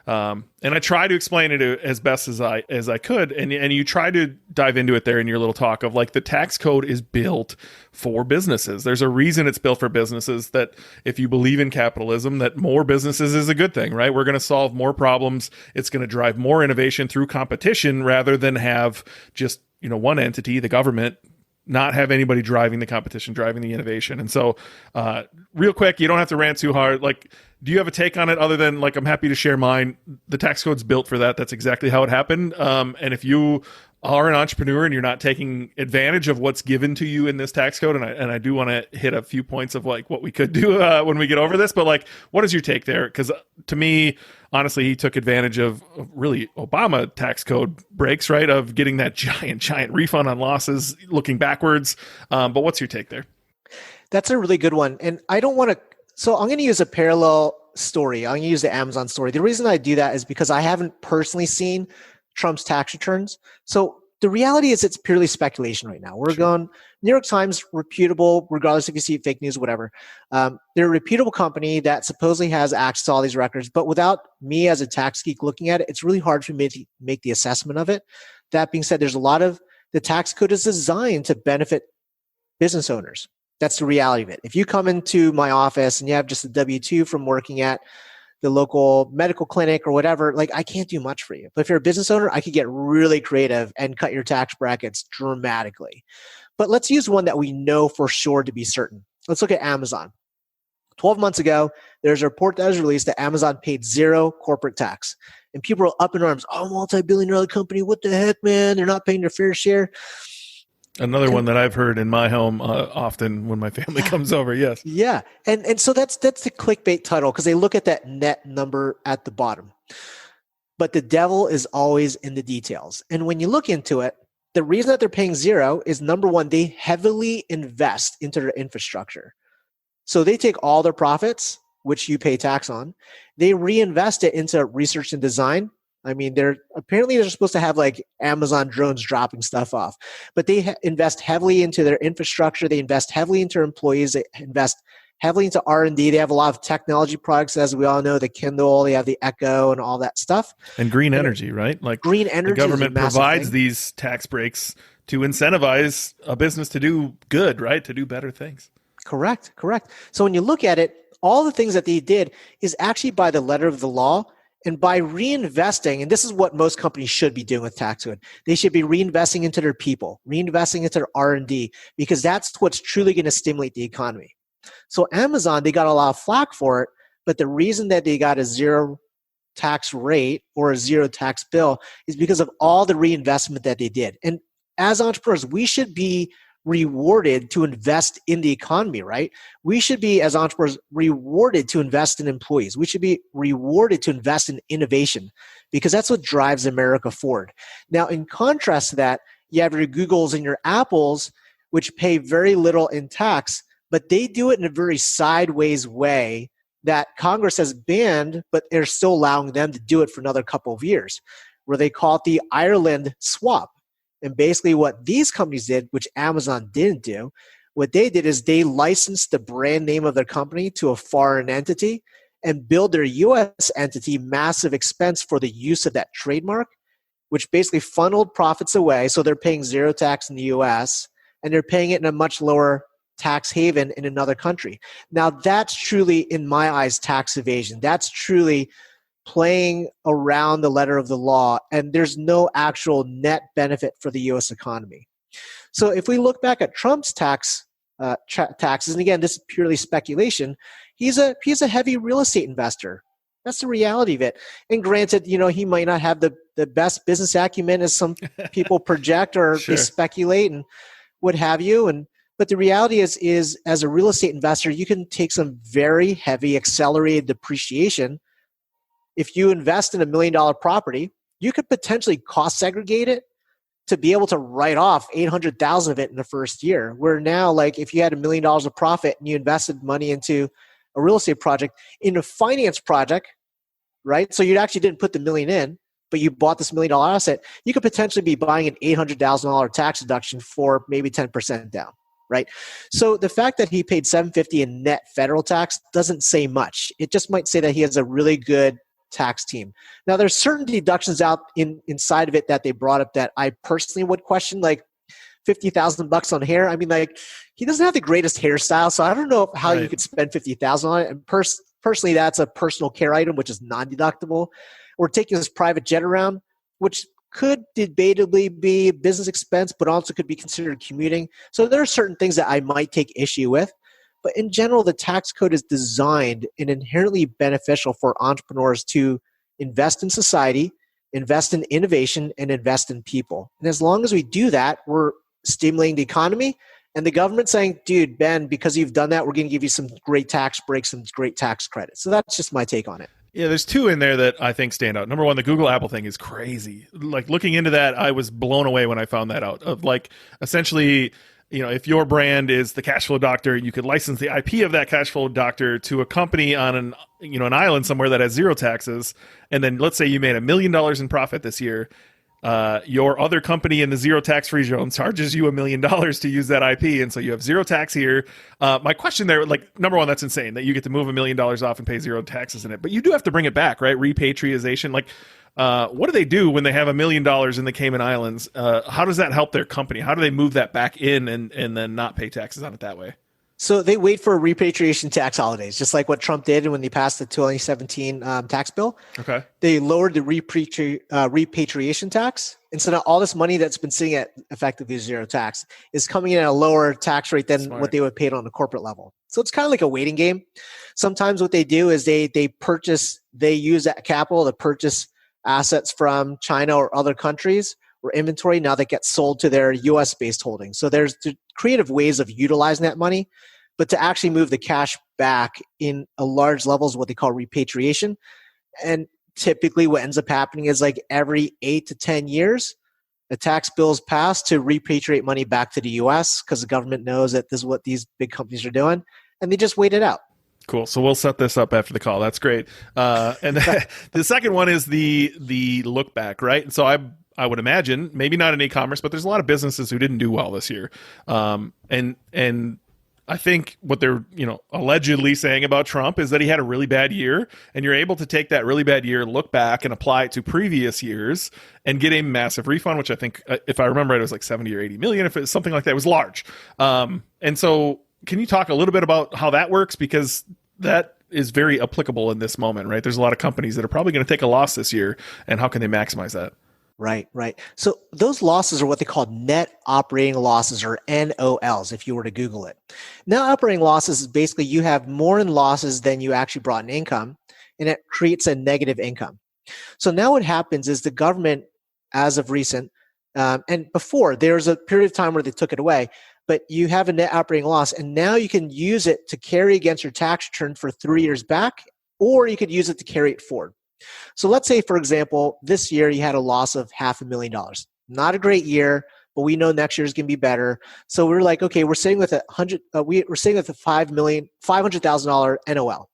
And I try to explain it as best as I could. And you try to dive into it there in your little talk of like the tax code is built for businesses. There's a reason it's built for businesses, that if you believe in capitalism, that more businesses is a good thing, right? We're going to solve more problems. It's going to drive more innovation through competition rather than have just, one entity, the government, not have anybody driving the competition, driving the innovation. And so real quick, you don't have to rant too hard. Like, do you have a take on it other than like, I'm happy to share mine? The tax code's built for that. That's exactly how it happened. And if you are an entrepreneur and you're not taking advantage of what's given to you in this tax code, and I do want to hit a few points of like what we could do when we get over this, but like, what is your take there? Because to me, honestly, he took advantage of really Obama tax code breaks, right? Of getting that giant refund on losses looking backwards. But what's your take there? That's a really good one. And I don't want to, so I'm going to use a parallel story. I'm going to use the Amazon story. The reason I do that is because I haven't personally seen Trump's tax returns. So the reality is it's purely speculation right now. We're going, New York Times, reputable, regardless if you see fake news or whatever. They're a reputable company that supposedly has access to all these records, but without me as a tax geek looking at it, it's really hard for me to make the assessment of it. That being said, there's a lot of, the tax code is designed to benefit business owners. That's the reality of it. If you come into my office and you have just a W-2 from working at the local medical clinic or whatever, like I can't do much for you. But if you're a business owner, I could get really creative and cut your tax brackets dramatically. But let's use one that we know for sure to be certain. Let's look at Amazon. 12 months ago, there's a report that was released that Amazon paid zero corporate tax. And people are up in arms. Oh, multi-billion-dollar company. What the heck, man? They're not paying their fair share. Another one that I've heard in my home often when my family comes over. Yes. Yeah. And so that's the clickbait title because they look at that net number at the bottom. But the devil is always in the details. And when you look into it, the reason that they're paying zero is number one, they heavily invest into their infrastructure. So they take all their profits, which you pay tax on, they reinvest it into research and design. I mean, they're supposed to have like Amazon drones dropping stuff off, but they invest heavily into their infrastructure. They invest heavily into their employees. They invest heavily into R&D. They have a lot of technology products, as we all know, the Kindle, they have the Echo and all that stuff. And green energy, right? Like green energy. The government provides these tax breaks to incentivize a business to do good, right? To do better things. Correct. So when you look at it, all the things that they did is actually by the letter of the law. And by reinvesting, and this is what most companies should be doing with tax code, they should be reinvesting into their people, reinvesting into their R&D, because that's what's truly going to stimulate the economy. So Amazon, they got a lot of flack for it, but the reason that they got a zero tax rate or a zero tax bill is because of all the reinvestment that they did. And as entrepreneurs, we should be rewarded to invest in the economy, right? We should be, as entrepreneurs, rewarded to invest in employees. We should be rewarded to invest in innovation because that's what drives America forward. Now, in contrast to that, you have your Googles and your Apples, which pay very little in tax, but they do it in a very sideways way that Congress has banned, but they're still allowing them to do it for another couple of years, where they call it the Ireland swap. And basically what these companies did, which Amazon didn't do, what they did is they licensed the brand name of their company to a foreign entity and billed their U.S. entity massive expense for the use of that trademark, which basically funneled profits away. So they're paying zero tax in the U.S. and they're paying it in a much lower tax haven in another country. Now that's truly, in my eyes, tax evasion. That's truly playing around the letter of the law, and there's no actual net benefit for the U.S. economy. So if we look back at Trump's taxes, and again, this is purely speculation, he's a heavy real estate investor. That's the reality of it. And granted, he might not have the best business acumen as some people project or Sure. they speculate and what have you. But the reality is as a real estate investor, you can take some very heavy accelerated depreciation. If you invest in $1 million property, you could potentially cost segregate it to be able to write off $800,000 of it in the first year. Where now, like if you had $1 million of profit and you invested money into a real estate project, in a finance project, right? So you actually didn't put the million in, but you bought this $1 million asset, you could potentially be buying an $800,000 tax deduction for maybe 10% down, right? So the fact that he paid $750 in net federal tax doesn't say much. It just might say that he has a really good tax team. Now, there's certain deductions out inside of it that they brought up that I personally would question, like $50,000 on hair. I mean, like he doesn't have the greatest hairstyle, so I don't know how you could spend $50,000 on it. And personally, that's a personal care item, which is non-deductible. Or taking this private jet around, which could debatably be a business expense, but also could be considered commuting. So there are certain things that I might take issue with. But in general, the tax code is designed and inherently beneficial for entrepreneurs to invest in society, invest in innovation, and invest in people. And as long as we do that, we're stimulating the economy, and the government saying, dude, Ben, because you've done that, we're going to give you some great tax breaks and great tax credits. So that's just my take on it. Yeah, there's two in there that I think stand out. Number one, the Google Apple thing is crazy. Like looking into that, I was blown away when I found that out. Of like essentially, if your brand is the Cashflow Doctor, you could license the IP of that Cashflow Doctor to a company on an island somewhere that has zero taxes. And then let's say you made $1 million in profit this year. Your other company in the zero tax-free zone charges you $1 million to use that IP, and so you have zero tax here. My question there, like, number one, that's insane that you get to move $1 million off and pay zero taxes in it, but you do have to bring it back, right? Repatriation, like, what do they do when they have $1 million in the Cayman Islands? How does that help their company? How do they move that back in and then not pay taxes on it that way? So they wait for repatriation tax holidays, just like what Trump did when they passed the 2017 tax bill. Okay. They lowered the repatriation tax. And so now all this money that's been sitting at effectively zero tax is coming in at a lower tax rate than what they would pay on a corporate level. So it's kind of like a waiting game. Sometimes what they do is they use that capital to purchase assets from China or other countries or inventory now that gets sold to their US-based holdings. So there's creative ways of utilizing that money, but to actually move the cash back in a large level is what they call repatriation. And typically what ends up happening is like every 8 to 10 years, a tax bill is passed to repatriate money back to the US because the government knows that this is what these big companies are doing, and they just wait it out. Cool. So we'll set this up after the call. That's great. And the second one is the look back, right? So I would imagine, maybe not in e-commerce, but there's a lot of businesses who didn't do well this year. And I think what they're, allegedly saying about Trump is that he had a really bad year, and you're able to take that really bad year, look back and apply it to previous years and get a massive refund, which I think, if I remember right, it was like 70 or 80 million. If it was something like that, it was large. And so can you talk a little bit about how that works? Because that is very applicable in this moment, right? There's a lot of companies that are probably going to take a loss this year, and how can they maximize that? Right. So those losses are what they call net operating losses, or NOLs, if you were to Google it. Net operating losses is basically you have more in losses than you actually brought in income, and it creates a negative income. So now what happens is the government, as of recent, and before, there was a period of time where they took it away, but you have a net operating loss, and now you can use it to carry against your tax return for 3 years back, or you could use it to carry it forward. So let's say, for example, this year you had a loss of $500,000. Not a great year, but we know next year is going to be better. So we're like, okay, we're sitting with we're sitting with a $500,000 NOL.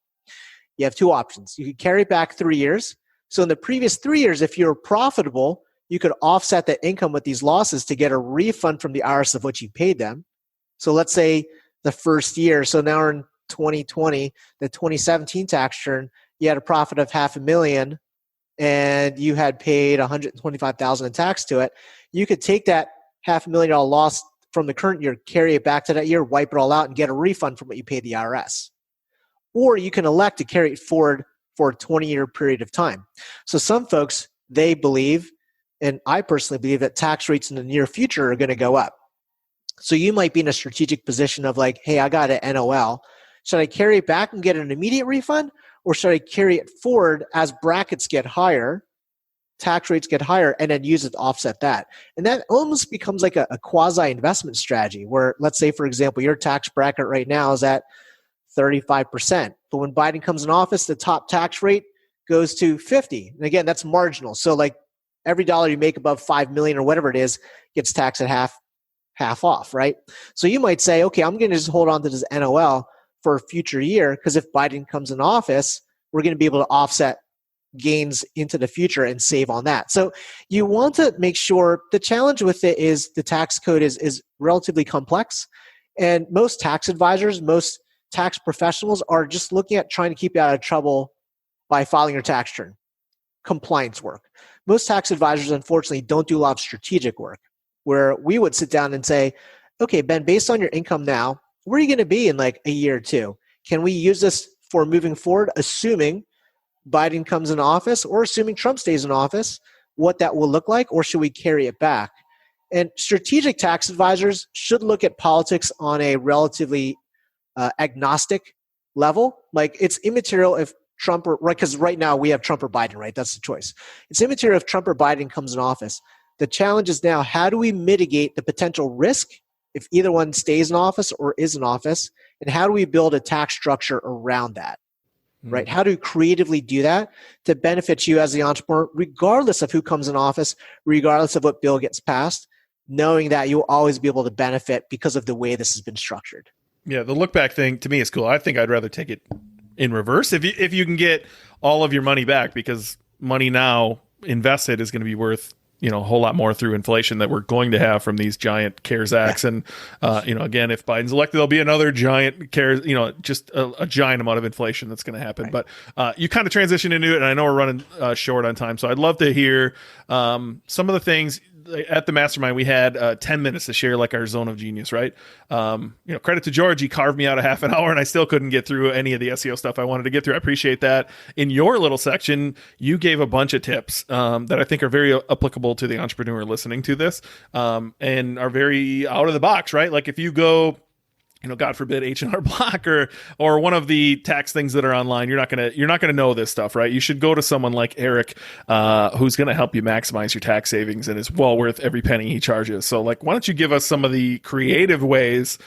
You have two options. You could carry it back 3 years. So in the previous 3 years, if you're profitable, you could offset that income with these losses to get a refund from the IRS of what you paid them. So let's say the first year, so now we're in 2020, the 2017 tax return, you had a profit of $500,000 and you had paid $125,000 in tax to it. You could take that $500,000 loss from the current year, carry it back to that year, wipe it all out, and get a refund from what you paid the IRS. Or you can elect to carry it forward for a 20-year period of time. So some folks, they believe, and I personally believe, that tax rates in the near future are going to go up. So you might be in a strategic position of like, hey, I got an NOL. Should I carry it back and get an immediate refund? Or should I carry it forward as brackets get higher, tax rates get higher, and then use it to offset that? And that almost becomes like a quasi-investment strategy where, let's say, for example, your tax bracket right now is at 35%. But when Biden comes in office, the top tax rate goes to 50. And again, that's marginal. So like every dollar you make above 5 million or whatever it is gets taxed at half off, right? So you might say, okay, I'm going to just hold on to this NOL for a future year because if Biden comes in office, we're going to be able to offset gains into the future and save on that. So you want to make sure, the challenge with it is the tax code is relatively complex. And most tax advisors, most tax professionals are just looking at trying to keep you out of trouble by filing your tax return, compliance work. Most tax advisors, unfortunately, don't do a lot of strategic work where we would sit down and say, okay, Ben, based on your income now, where are you going to be in like a year or two? Can we use this for moving forward, assuming Biden comes in office or assuming Trump stays in office, what that will look like, or should we carry it back? And strategic tax advisors should look at politics on a relatively agnostic level. Like it's immaterial if Trump or, right, because right now we have Trump or Biden, right? That's the choice. It's immaterial if Trump or Biden comes in office. The challenge is now, how do we mitigate the potential risk if either one stays in office or is in office? And how do we build a tax structure around that, right? How do we creatively do that to benefit you as the entrepreneur, regardless of who comes in office, regardless of what bill gets passed, knowing that you'll always be able to benefit because of the way this has been structured. Yeah, the look back thing to me is cool. I think I'd rather take it in reverse if you can get all of your money back, because money now invested is going to be worth a whole lot more through inflation that we're going to have from these giant CARES Acts. And, again, if Biden's elected, there'll be another giant CARES, just a giant amount of inflation that's going to happen. Right. But you kind of transition into it, and I know we're running short on time. So I'd love to hear some of the things. At the mastermind, we had 10 minutes to share like our zone of genius, right? Credit to George. He carved me out a half an hour and I still couldn't get through any of the SEO stuff I wanted to get through. I appreciate that. In your little section, you gave a bunch of tips that I think are very applicable to the entrepreneur listening to this and are very out of the box, right? Like if you go, God forbid, H&R Block or one of the tax things that are online, you're not gonna know this stuff, right? You should go to someone like Eric, who's gonna help you maximize your tax savings and is well worth every penny he charges. So, like, why don't you give us some of the creative ways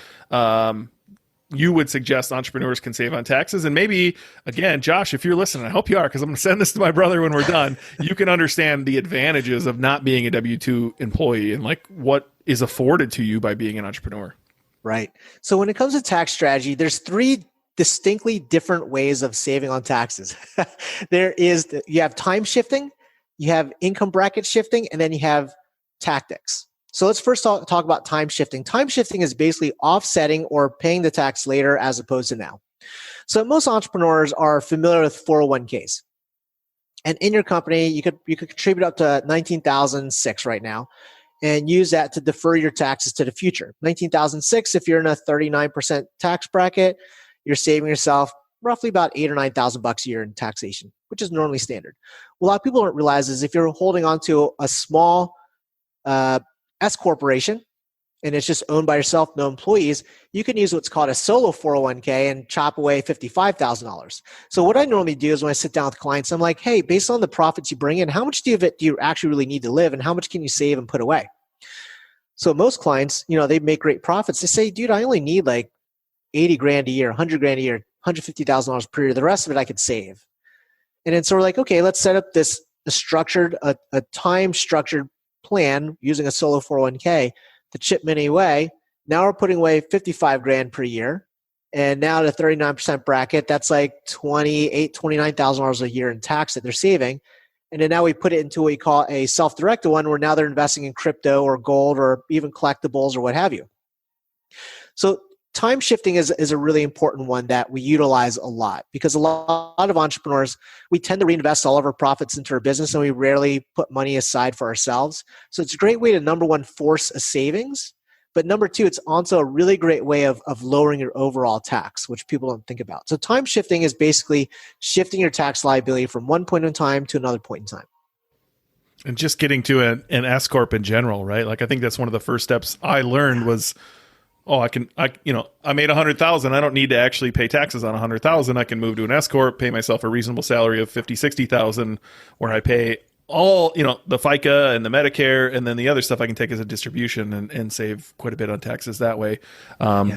you would suggest entrepreneurs can save on taxes? And maybe, again, Josh, if you're listening, I hope you are, because I'm going to send this to my brother when we're done. You can understand the advantages of not being a W-2 employee and like what is afforded to you by being an entrepreneur. Right. So when it comes to tax strategy, there's three distinctly different ways of saving on taxes. You have time shifting, you have income bracket shifting, and then you have tactics. So let's first talk about time shifting. Time shifting is basically offsetting or paying the tax later as opposed to now. So most entrepreneurs are familiar with 401ks. And in your company, you could contribute up to $19,006 right now and use that to defer your taxes to the future. $19,006, if you're in a 39% tax bracket, you're saving yourself roughly about $8,000 or $9,000 a year in taxation, which is normally standard. What a lot of people don't realize is if you're holding on to a small S corporation and it's just owned by yourself, no employees, you can use what's called a solo 401k and chop away $55,000. So what I normally do is when I sit down with clients, I'm like, hey, based on the profits you bring in, how much of it do you actually really need to live and how much can you save and put away? So most clients, they make great profits. They say, dude, I only need like 80 grand a year, 100 grand a year, $150,000 per year. The rest of it I could save. And then so we're like, okay, let's set up a time structured plan using a solo 401k to chip money away. Now we're putting away 55 grand per year. And now the 39% bracket, that's like $29,000 a year in tax that they're saving. And then now we put it into what we call a self-directed one, where now they're investing in crypto or gold or even collectibles or what have you. So time shifting is a really important one that we utilize a lot, because a lot of entrepreneurs, we tend to reinvest all of our profits into our business and we rarely put money aside for ourselves. So it's a great way to, number one, force a savings. But number two, it's also a really great way of lowering your overall tax, which people don't think about. So time shifting is basically shifting your tax liability from one point in time to another point in time. And just getting to an S corp in general, right? Like, I think that's one of the first steps I learned was, I made 100,000. I don't need to actually pay taxes on 100,000. I can move to an S corp, pay myself a reasonable salary of 50, 60,000, where I pay all, the FICA and the Medicare, and then the other stuff I can take as a distribution and save quite a bit on taxes that way. I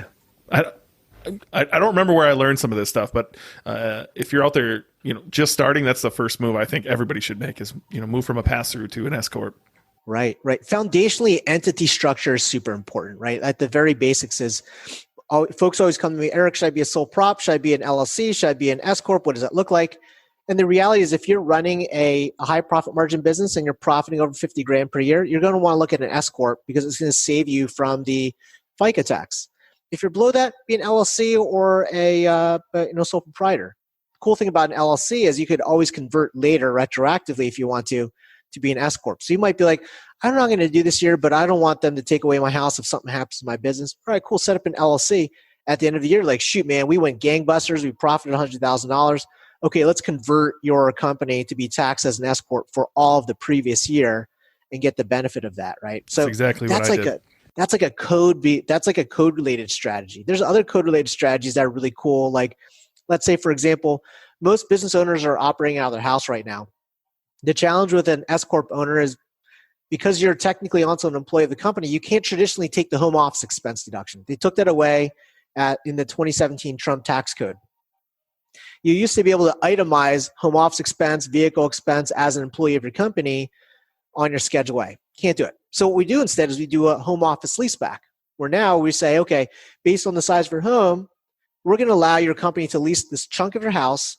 don't remember where I learned some of this stuff, but if you're out there, just starting, that's the first move I think everybody should make is, move from a pass-through to an S corp. Right. Foundationally, entity structure is super important, right? At the very basics is, folks always come to me, Eric, should I be a sole prop? Should I be an LLC? Should I be an S corp? What does that look like? And the reality is, if you're running a high profit margin business and you're profiting over 50 grand per year, you're going to want to look at an S corp because it's going to save you from the FICA tax. If you're below that, be an LLC or a sole proprietor. The cool thing about an LLC is you could always convert later retroactively if you want to be an S corp. So you might be like, I'm not going to do this year, but I don't want them to take away my house if something happens to my business. All right, cool. Set up an LLC. At the end of the year, like, shoot, man, we went gangbusters. We profited $100,000. Okay, let's convert your company to be taxed as an S corp for all of the previous year and get the benefit of that, right? So that's exactly what I did. That's like a code related strategy. There's other code related strategies that are really cool. Like, let's say, for example, most business owners are operating out of their house right now. The challenge with an S corp owner is, because you're technically also an employee of the company, you can't traditionally take the home office expense deduction. They took that away in the 2017 Trump tax code. You used to be able to itemize home office expense, vehicle expense as an employee of your company on your Schedule A. Can't do it. So what we do instead is we do a home office leaseback, where now we say, okay, based on the size of your home, we're going to allow your company to lease this chunk of your house,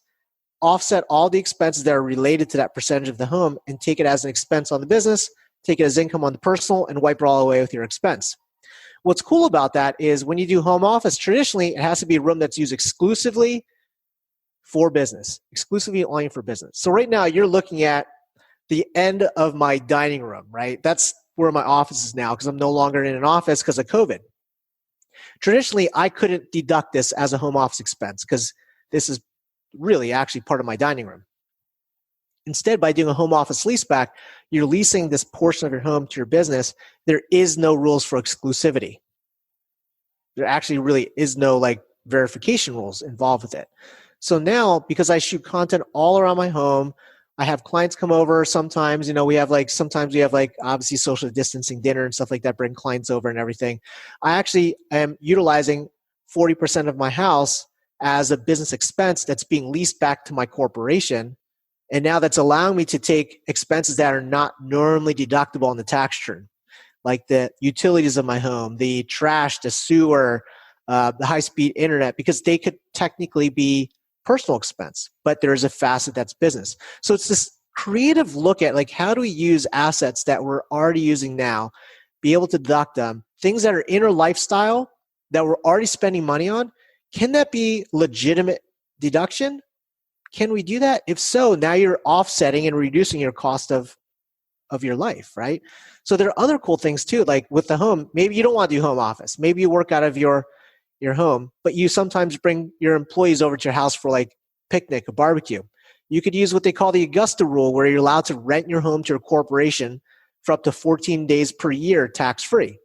offset all the expenses that are related to that percentage of the home, and take it as an expense on the business, take it as income on the personal, and wipe it all away with your expense. What's cool about that is when you do home office, traditionally, it has to be a room that's used exclusively for business, exclusively only for business. So right now you're looking at the end of my dining room, right? That's where my office is now because I'm no longer in an office because of COVID. Traditionally, I couldn't deduct this as a home office expense because this is really actually part of my dining room. Instead, by doing a home office leaseback, you're leasing this portion of your home to your business. There is no rules for exclusivity. There actually really is no verification rules involved with it. So now, because I shoot content all around my home, I have clients come over sometimes, we have obviously social distancing dinner and stuff like that, bring clients over and everything. I actually am utilizing 40% of my house as a business expense that's being leased back to my corporation. And now that's allowing me to take expenses that are not normally deductible on the tax return, like the utilities of my home, the trash, the sewer, the high-speed internet, because they could technically be personal expense, but there is a facet that's business. So it's this creative look at how do we use assets that we're already using now, be able to deduct them, things that are in our lifestyle that we're already spending money on. Can that be legitimate deduction? Can we do that? If so, now you're offsetting and reducing your cost of your life, right? So there are other cool things too, like with the home. Maybe you don't want to do home office. Maybe you work out of your home, but you sometimes bring your employees over to your house for picnic, a barbecue. You could use what they call the Augusta rule, where you're allowed to rent your home to a corporation for up to 14 days per year, tax-free.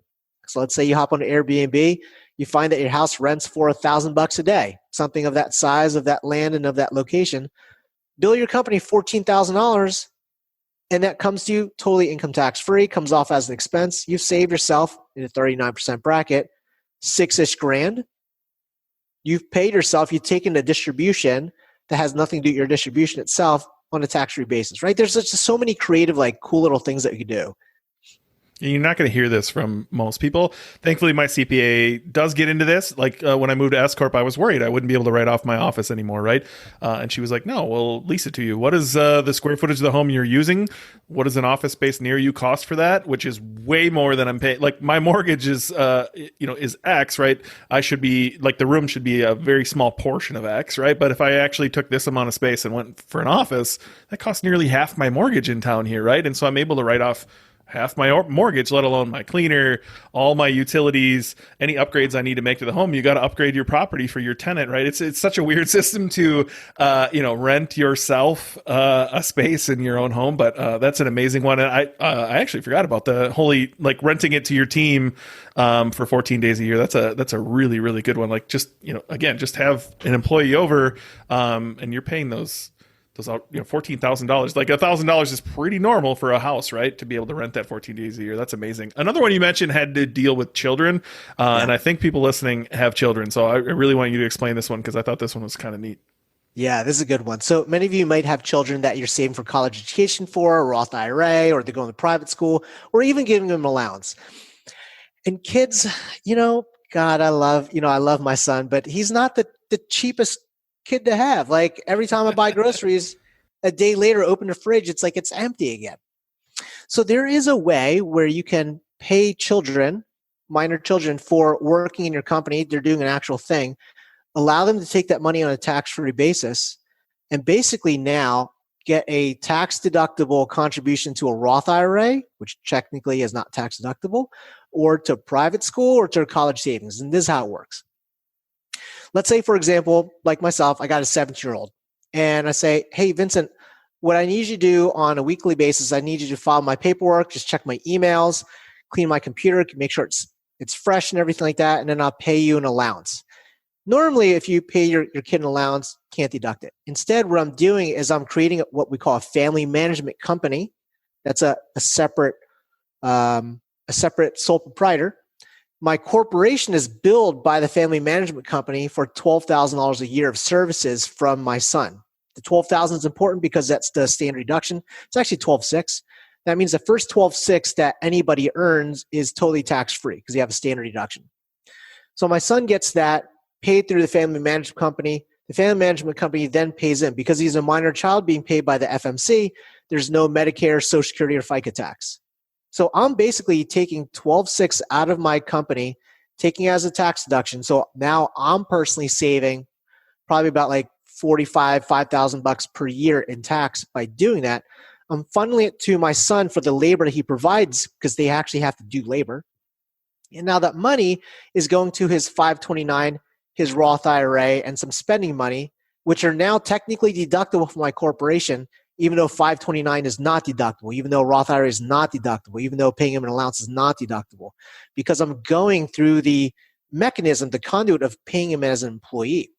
So let's say you hop on Airbnb, you find that your house rents for $1,000 a day, something of that size, of that land, and of that location. Bill your company $14,000, and that comes to you totally income tax-free, comes off as an expense. You've saved yourself in a 39% bracket, $6-ish grand. You've paid yourself, you've taken a distribution that has nothing to do with your distribution itself on a tax-free basis, right? There's just so many creative, cool little things that you can do. You're not going to hear this from most people. Thankfully, my CPA does get into this. Like when I moved to S Corp, I was worried I wouldn't be able to write off my office anymore, right? And she was like, no, we'll lease it to you. What is the square footage of the home you're using? What does an office space near you cost for that? Which is way more than I'm paying. Like my mortgage is, is X, right? I should be like the room should be a very small portion of X, right? But if I actually took this amount of space and went for an office, that costs nearly half my mortgage in town here, right? And so I'm able to write off half my mortgage, let alone my cleaner, all my utilities, any upgrades I need to make to the home. You got to upgrade your property for your tenant, right? It's such a weird system to, rent yourself a space in your own home, but that's an amazing one. And I actually forgot about the holy, like renting it to your team for 14 days a year. That's a really, really good one. Like just, again, just have an employee over and you're paying those $14,000. Like $1,000 is pretty normal for a house, right? To be able to rent that 14 days a year. That's amazing. Another one you mentioned had to deal with children. And I think people listening have children. So I really want you to explain this one because I thought this one was kind of neat. Yeah, this is a good one. So many of you might have children that you're saving for college education for, a Roth IRA, or they're going to private school, or even giving them an allowance. And kids, God, I love my son, but he's not the cheapest kid to have. Like every time I buy groceries, a day later, open the fridge, it's like it's empty again. So there is a way where you can pay children, minor children, for working in your company. They're doing an actual thing. Allow them to take that money on a tax-free basis and basically now get a tax-deductible contribution to a Roth IRA, which technically is not tax-deductible, or to private school or to college savings. And this is how it works. Let's say, for example, like myself, I got a 17-year-old and I say, hey, Vincent, what I need you to do on a weekly basis, I need you to file my paperwork, just check my emails, clean my computer, make sure it's fresh and everything like that, and then I'll pay you an allowance. Normally, if you pay your kid an allowance, can't deduct it. Instead, what I'm doing is I'm creating what we call a family management company. That's a separate sole proprietor. My corporation is billed by the family management company for $12,000 a year of services from my son. The $12,000 is important because that's the standard deduction. It's actually $12,600. That means the first $12,600 that anybody earns is totally tax-free because you have a standard deduction. So my son gets that paid through the family management company. The family management company then pays him. Because he's a minor child being paid by the FMC, there's no Medicare, Social Security, or FICA tax. So I'm basically taking $12,600 out of my company, taking it as a tax deduction. So now I'm personally saving probably about like $5,000 per year in tax by doing that. I'm funneling it to my son for the labor that he provides because they actually have to do labor. And now that money is going to his 529, his Roth IRA, and some spending money, which are now technically deductible from my corporation, even though 529 is not deductible, even though Roth IRA is not deductible, even though paying him an allowance is not deductible, because I'm going through the mechanism, the conduit of paying him as an employee.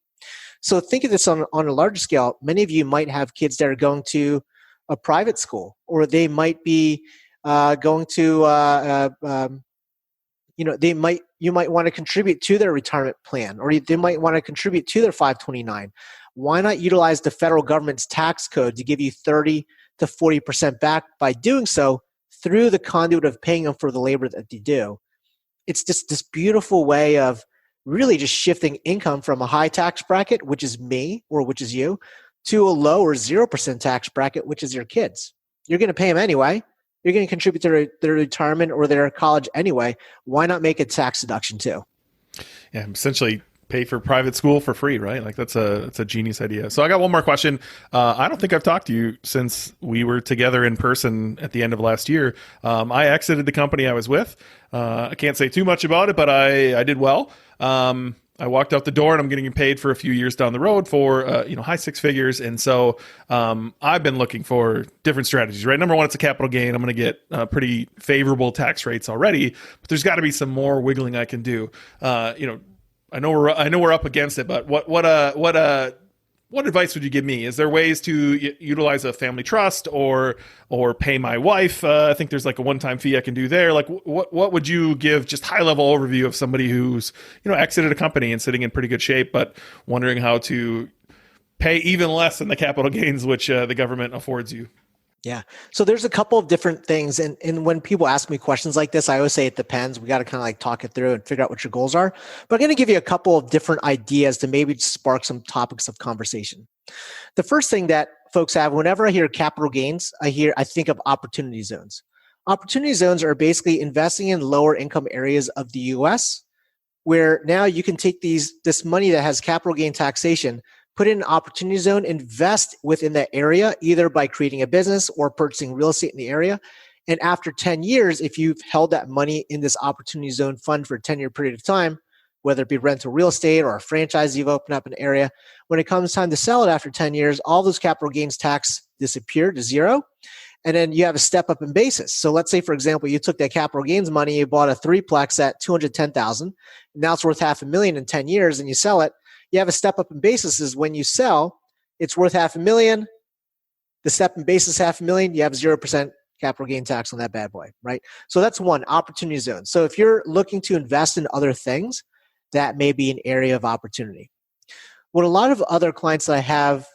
So think of this on a larger scale. Many of you might have kids that are going to a private school, or they might be going to, you might want to contribute to their retirement plan, or they might want to contribute to their 529. Why not utilize the federal government's tax code to give you 30 to 40% back by doing so through the conduit of paying them for the labor that they do? It's just this beautiful way of really just shifting income from a high tax bracket, which is me or which is you, to a low or 0% tax bracket, which is your kids. You're going to pay them anyway. You're going to contribute to their retirement or their college anyway. Why not make a tax deduction too? Yeah, essentially pay for private school for free, right? Like that's a genius idea. So I got one more question. I don't think I've talked to you since we were together in person at the end of last year. I exited the company I was with. I can't say too much about it, but I did well. I walked out the door and I'm getting paid for a few years down the road for, high six figures. And so I've been looking for different strategies, right? Number one, it's a capital gain. I'm going to get pretty favorable tax rates already, but there's got to be some more wiggling I can do. I know we're up against it, but what advice would you give me? Is there ways to utilize a family trust or pay my wife? I think there's like a one-time fee I can do there. Like what would you give just high level overview of somebody who's, exited a company and sitting in pretty good shape, but wondering how to pay even less than the capital gains, which the government affords you? Yeah. So there's a couple of different things. And when people ask me questions like this, I always say it depends. We got to kind of like talk it through and figure out what your goals are. But I'm going to give you a couple of different ideas to maybe spark some topics of conversation. The first thing that folks have, whenever I hear capital gains, I think of opportunity zones. Opportunity zones are basically investing in lower income areas of the US where now you can take this money that has capital gain taxation, put it in an opportunity zone, invest within that area, either by creating a business or purchasing real estate in the area. And after 10 years, if you've held that money in this opportunity zone fund for a 10-year period of time, whether it be rental real estate or a franchise you've opened up in an area, when it comes time to sell it after 10 years, all those capital gains tax disappear to zero. And then you have a step up in basis. So let's say, for example, you took that capital gains money, you bought a threeplex at $210,000. Now it's worth $500,000 in 10 years, and you sell it. You have a step up in basis is when you sell, it's worth $500,000. The step in basis $500,000. You have 0% capital gain tax on that bad boy, right? So that's one, opportunity zone. So if you're looking to invest in other things, that may be an area of opportunity. What a lot of other clients that I have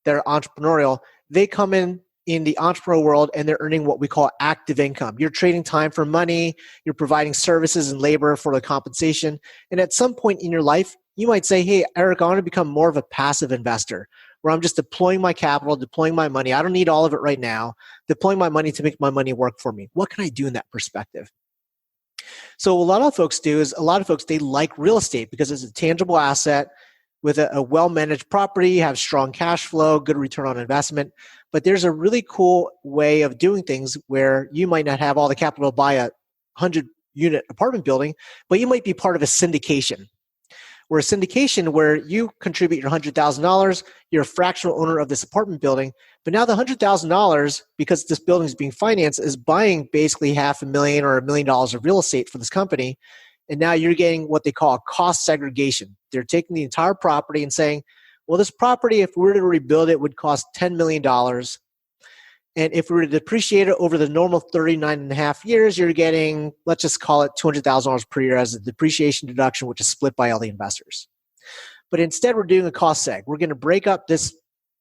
that are entrepreneurial, they come in the entrepreneurial world and they're earning what we call active income. You're trading time for money, you're providing services and labor for the compensation. And at some point in your life, you might say, hey, Eric, I want to become more of a passive investor where I'm just deploying my capital, deploying my money. I don't need all of it right now, deploying my money to make my money work for me. What can I do in that perspective? So what a lot of folks do is they like real estate because it's a tangible asset with a well-managed property, have strong cash flow, good return on investment. But there's a really cool way of doing things where you might not have all the capital to buy a 100-unit apartment building, but you might be part of a syndication. Where a syndication where you contribute your $100,000, you're a fractional owner of this apartment building, but now the $100,000, because this building is being financed, is buying basically $500,000 or $1 million of real estate for this company. And now you're getting what they call a cost segregation. They're taking the entire property and saying, well, this property, if we were to rebuild it, would cost $10 million. And if we were to depreciate it over the normal 39 and a half years, you're getting, let's just call it $200,000 per year as a depreciation deduction, which is split by all the investors. But instead, we're doing a cost seg. We're going to break up this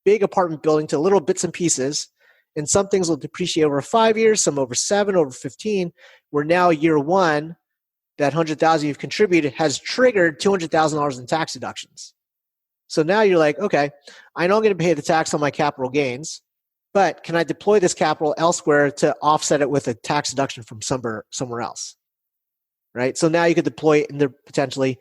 big apartment building to little bits and pieces. And some things will depreciate over 5 years, some over 7, over 15. Where now year one, that $100,000 you've contributed has triggered $200,000 in tax deductions. So now you're like, okay, I know I'm going to pay the tax on my capital gains, but can I deploy this capital elsewhere to offset it with a tax deduction from somewhere else? Right? So now you could deploy it into potentially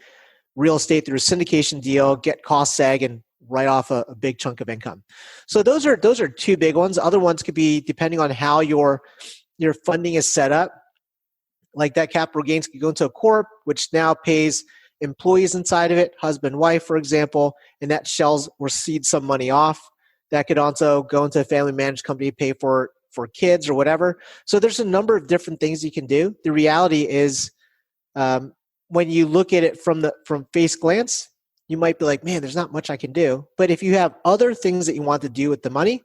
real estate through a syndication deal, get cost seg, and write off a big chunk of income. So those are two big ones. Other ones could be depending on how your funding is set up. Like that capital gains could go into a corp, which now pays employees inside of it, husband, wife, for example, and that shells or seeds some money off. That could also go into a family managed company, pay for kids or whatever. So there's a number of different things you can do. The reality is when you look at it from face glance, you might be like, man, there's not much I can do. But if you have other things that you want to do with the money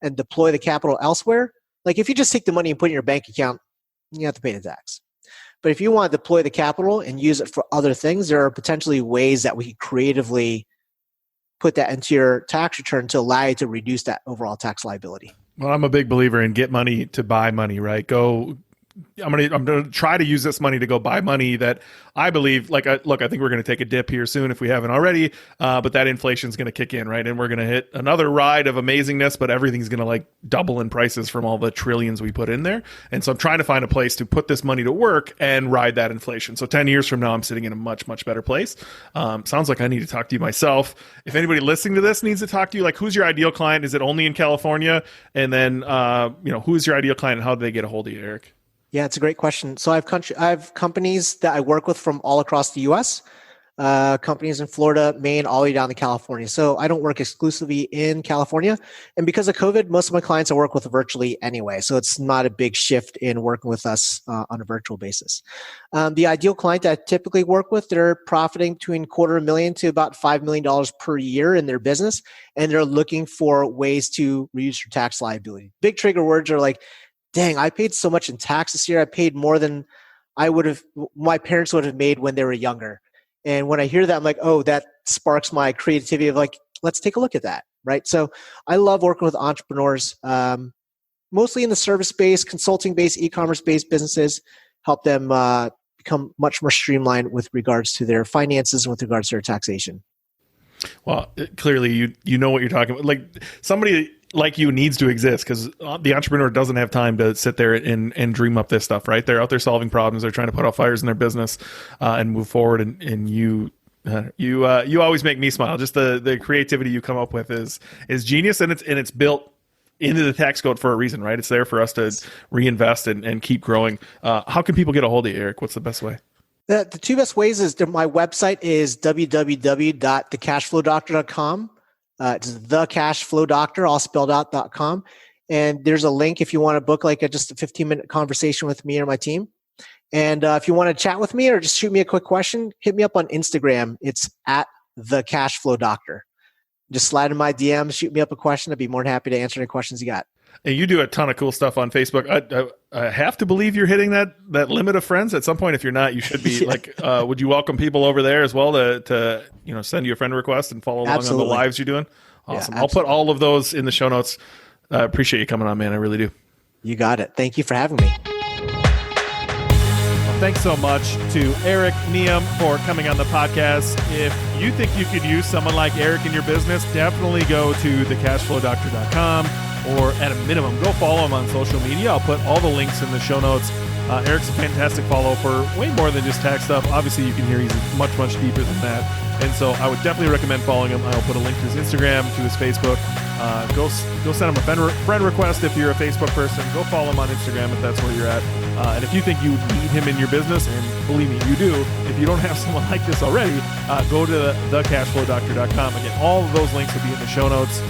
and deploy the capital elsewhere, like if you just take the money and put it in your bank account, you have to pay the tax. But if you want to deploy the capital and use it for other things, there are potentially ways that we creatively put that into your tax return to allow you to reduce that overall tax liability. Well, I'm a big believer in get money to buy money, right? I'm gonna try to use this money to go buy money that I believe, I think we're going to take a dip here soon if we haven't already, but that inflation is going to kick in, right? And we're going to hit another ride of amazingness, but everything's going to double in prices from all the trillions we put in there. And so I'm trying to find a place to put this money to work and ride that inflation. So 10 years from now, I'm sitting in a much, much better place. Sounds like I need to talk to you myself. If anybody listening to this needs to talk to you, who's your ideal client? Is it only in California? And then, who's your ideal client and how do they get a hold of you, Eric? Yeah, it's a great question. So I have companies that I work with from all across the U.S., companies in Florida, Maine, all the way down to California. So I don't work exclusively in California. And because of COVID, most of my clients I work with virtually anyway. So it's not a big shift in working with us on a virtual basis. The ideal client that I typically work with, they're profiting between $250,000 to about $5 million per year in their business. And they're looking for ways to reduce their tax liability. Big trigger words are like, dang, I paid so much in tax this year. I paid more than my parents would have made when they were younger. And when I hear that, I'm like, oh, that sparks my creativity of let's take a look at that, right? So I love working with entrepreneurs. mostly in the service-based, consulting-based, e-commerce-based businesses, help them become much more streamlined with regards to their finances and with regards to their taxation. Well, clearly you know what you're talking about. Like somebody like you needs to exist because the entrepreneur doesn't have time to sit there and dream up this stuff, right? They're out there solving problems. They're trying to put out fires in their business and move forward. And you always make me smile. Just the creativity you come up with is genius, and it's built into the tax code for a reason, right? It's there for us to reinvest and keep growing. How can people get a hold of you, Eric? What's the best way? The two best ways is my website is www.thecashflowdoctor.com. It's thecashflowdoctor, all spelled out, .com. And there's a link if you want to book like just a 15-minute conversation with me or my team. And if you want to chat with me or just shoot me a quick question, hit me up on Instagram. It's at thecashflowdoctor. Just slide in my DMs, shoot me up a question. I'd be more than happy to answer any questions you got. And you do a ton of cool stuff on Facebook. I have to believe you're hitting that limit of friends at some point. If you're not, you should be. Yeah. Like, would you welcome people over there as well to send you a friend request and follow along on the lives you're doing? Awesome. Yeah, I'll put all of those in the show notes. I appreciate you coming on, man. I really do. You got it. Thank you for having me. Well, thanks so much to Eric Nghiem for coming on the podcast. If you think you could use someone like Eric in your business, definitely go to thecashflowdoctor.com. Or at a minimum, go follow him on social media. I'll put all the links in the show notes. Eric's a fantastic follow for way more than just tax stuff. Obviously, you can hear he's much, much deeper than that. And so I would definitely recommend following him. I'll put a link to his Instagram, to his Facebook. Go send him a friend request if you're a Facebook person. Go follow him on Instagram if that's where you're at. And if you think you need him in your business, and believe me, you do, if you don't have someone like this already, go to thecashflowdoctor.com. Again, all of those links will be in the show notes.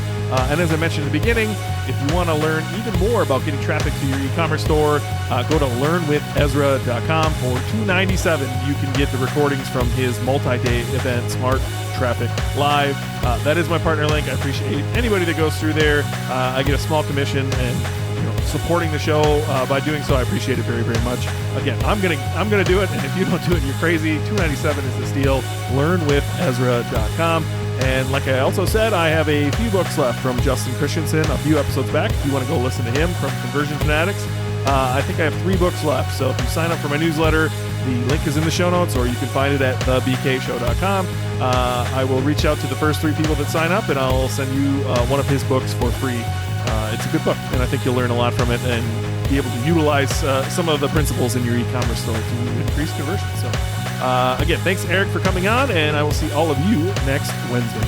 And as I mentioned in the beginning, if you want to learn even more about getting traffic to your e-commerce store, go to learnwithezra.com. For $297, you can get the recordings from his multi-day event, Smart Traffic Live. That is my partner link. I appreciate anybody that goes through there. I get a small commission and supporting the show by doing so. I appreciate it very, very much. Again, I'm gonna do it, and if you don't do it, you're crazy. $297 is the steal. Learnwithezra.com. And like I also said, I have a few books left from Justin Christensen a few episodes back. If you want to go listen to him from Conversion Fanatics, I think I have 3 books left. So if you sign up for my newsletter, the link is in the show notes, or you can find it at thebkshow.com. I will reach out to the first 3 people that sign up, and I'll send you one of his books for free. It's a good book, and I think you'll learn a lot from it and be able to utilize some of the principles in your e-commerce store to increase conversion. So again, thanks, Eric, for coming on, and I will see all of you next Wednesday.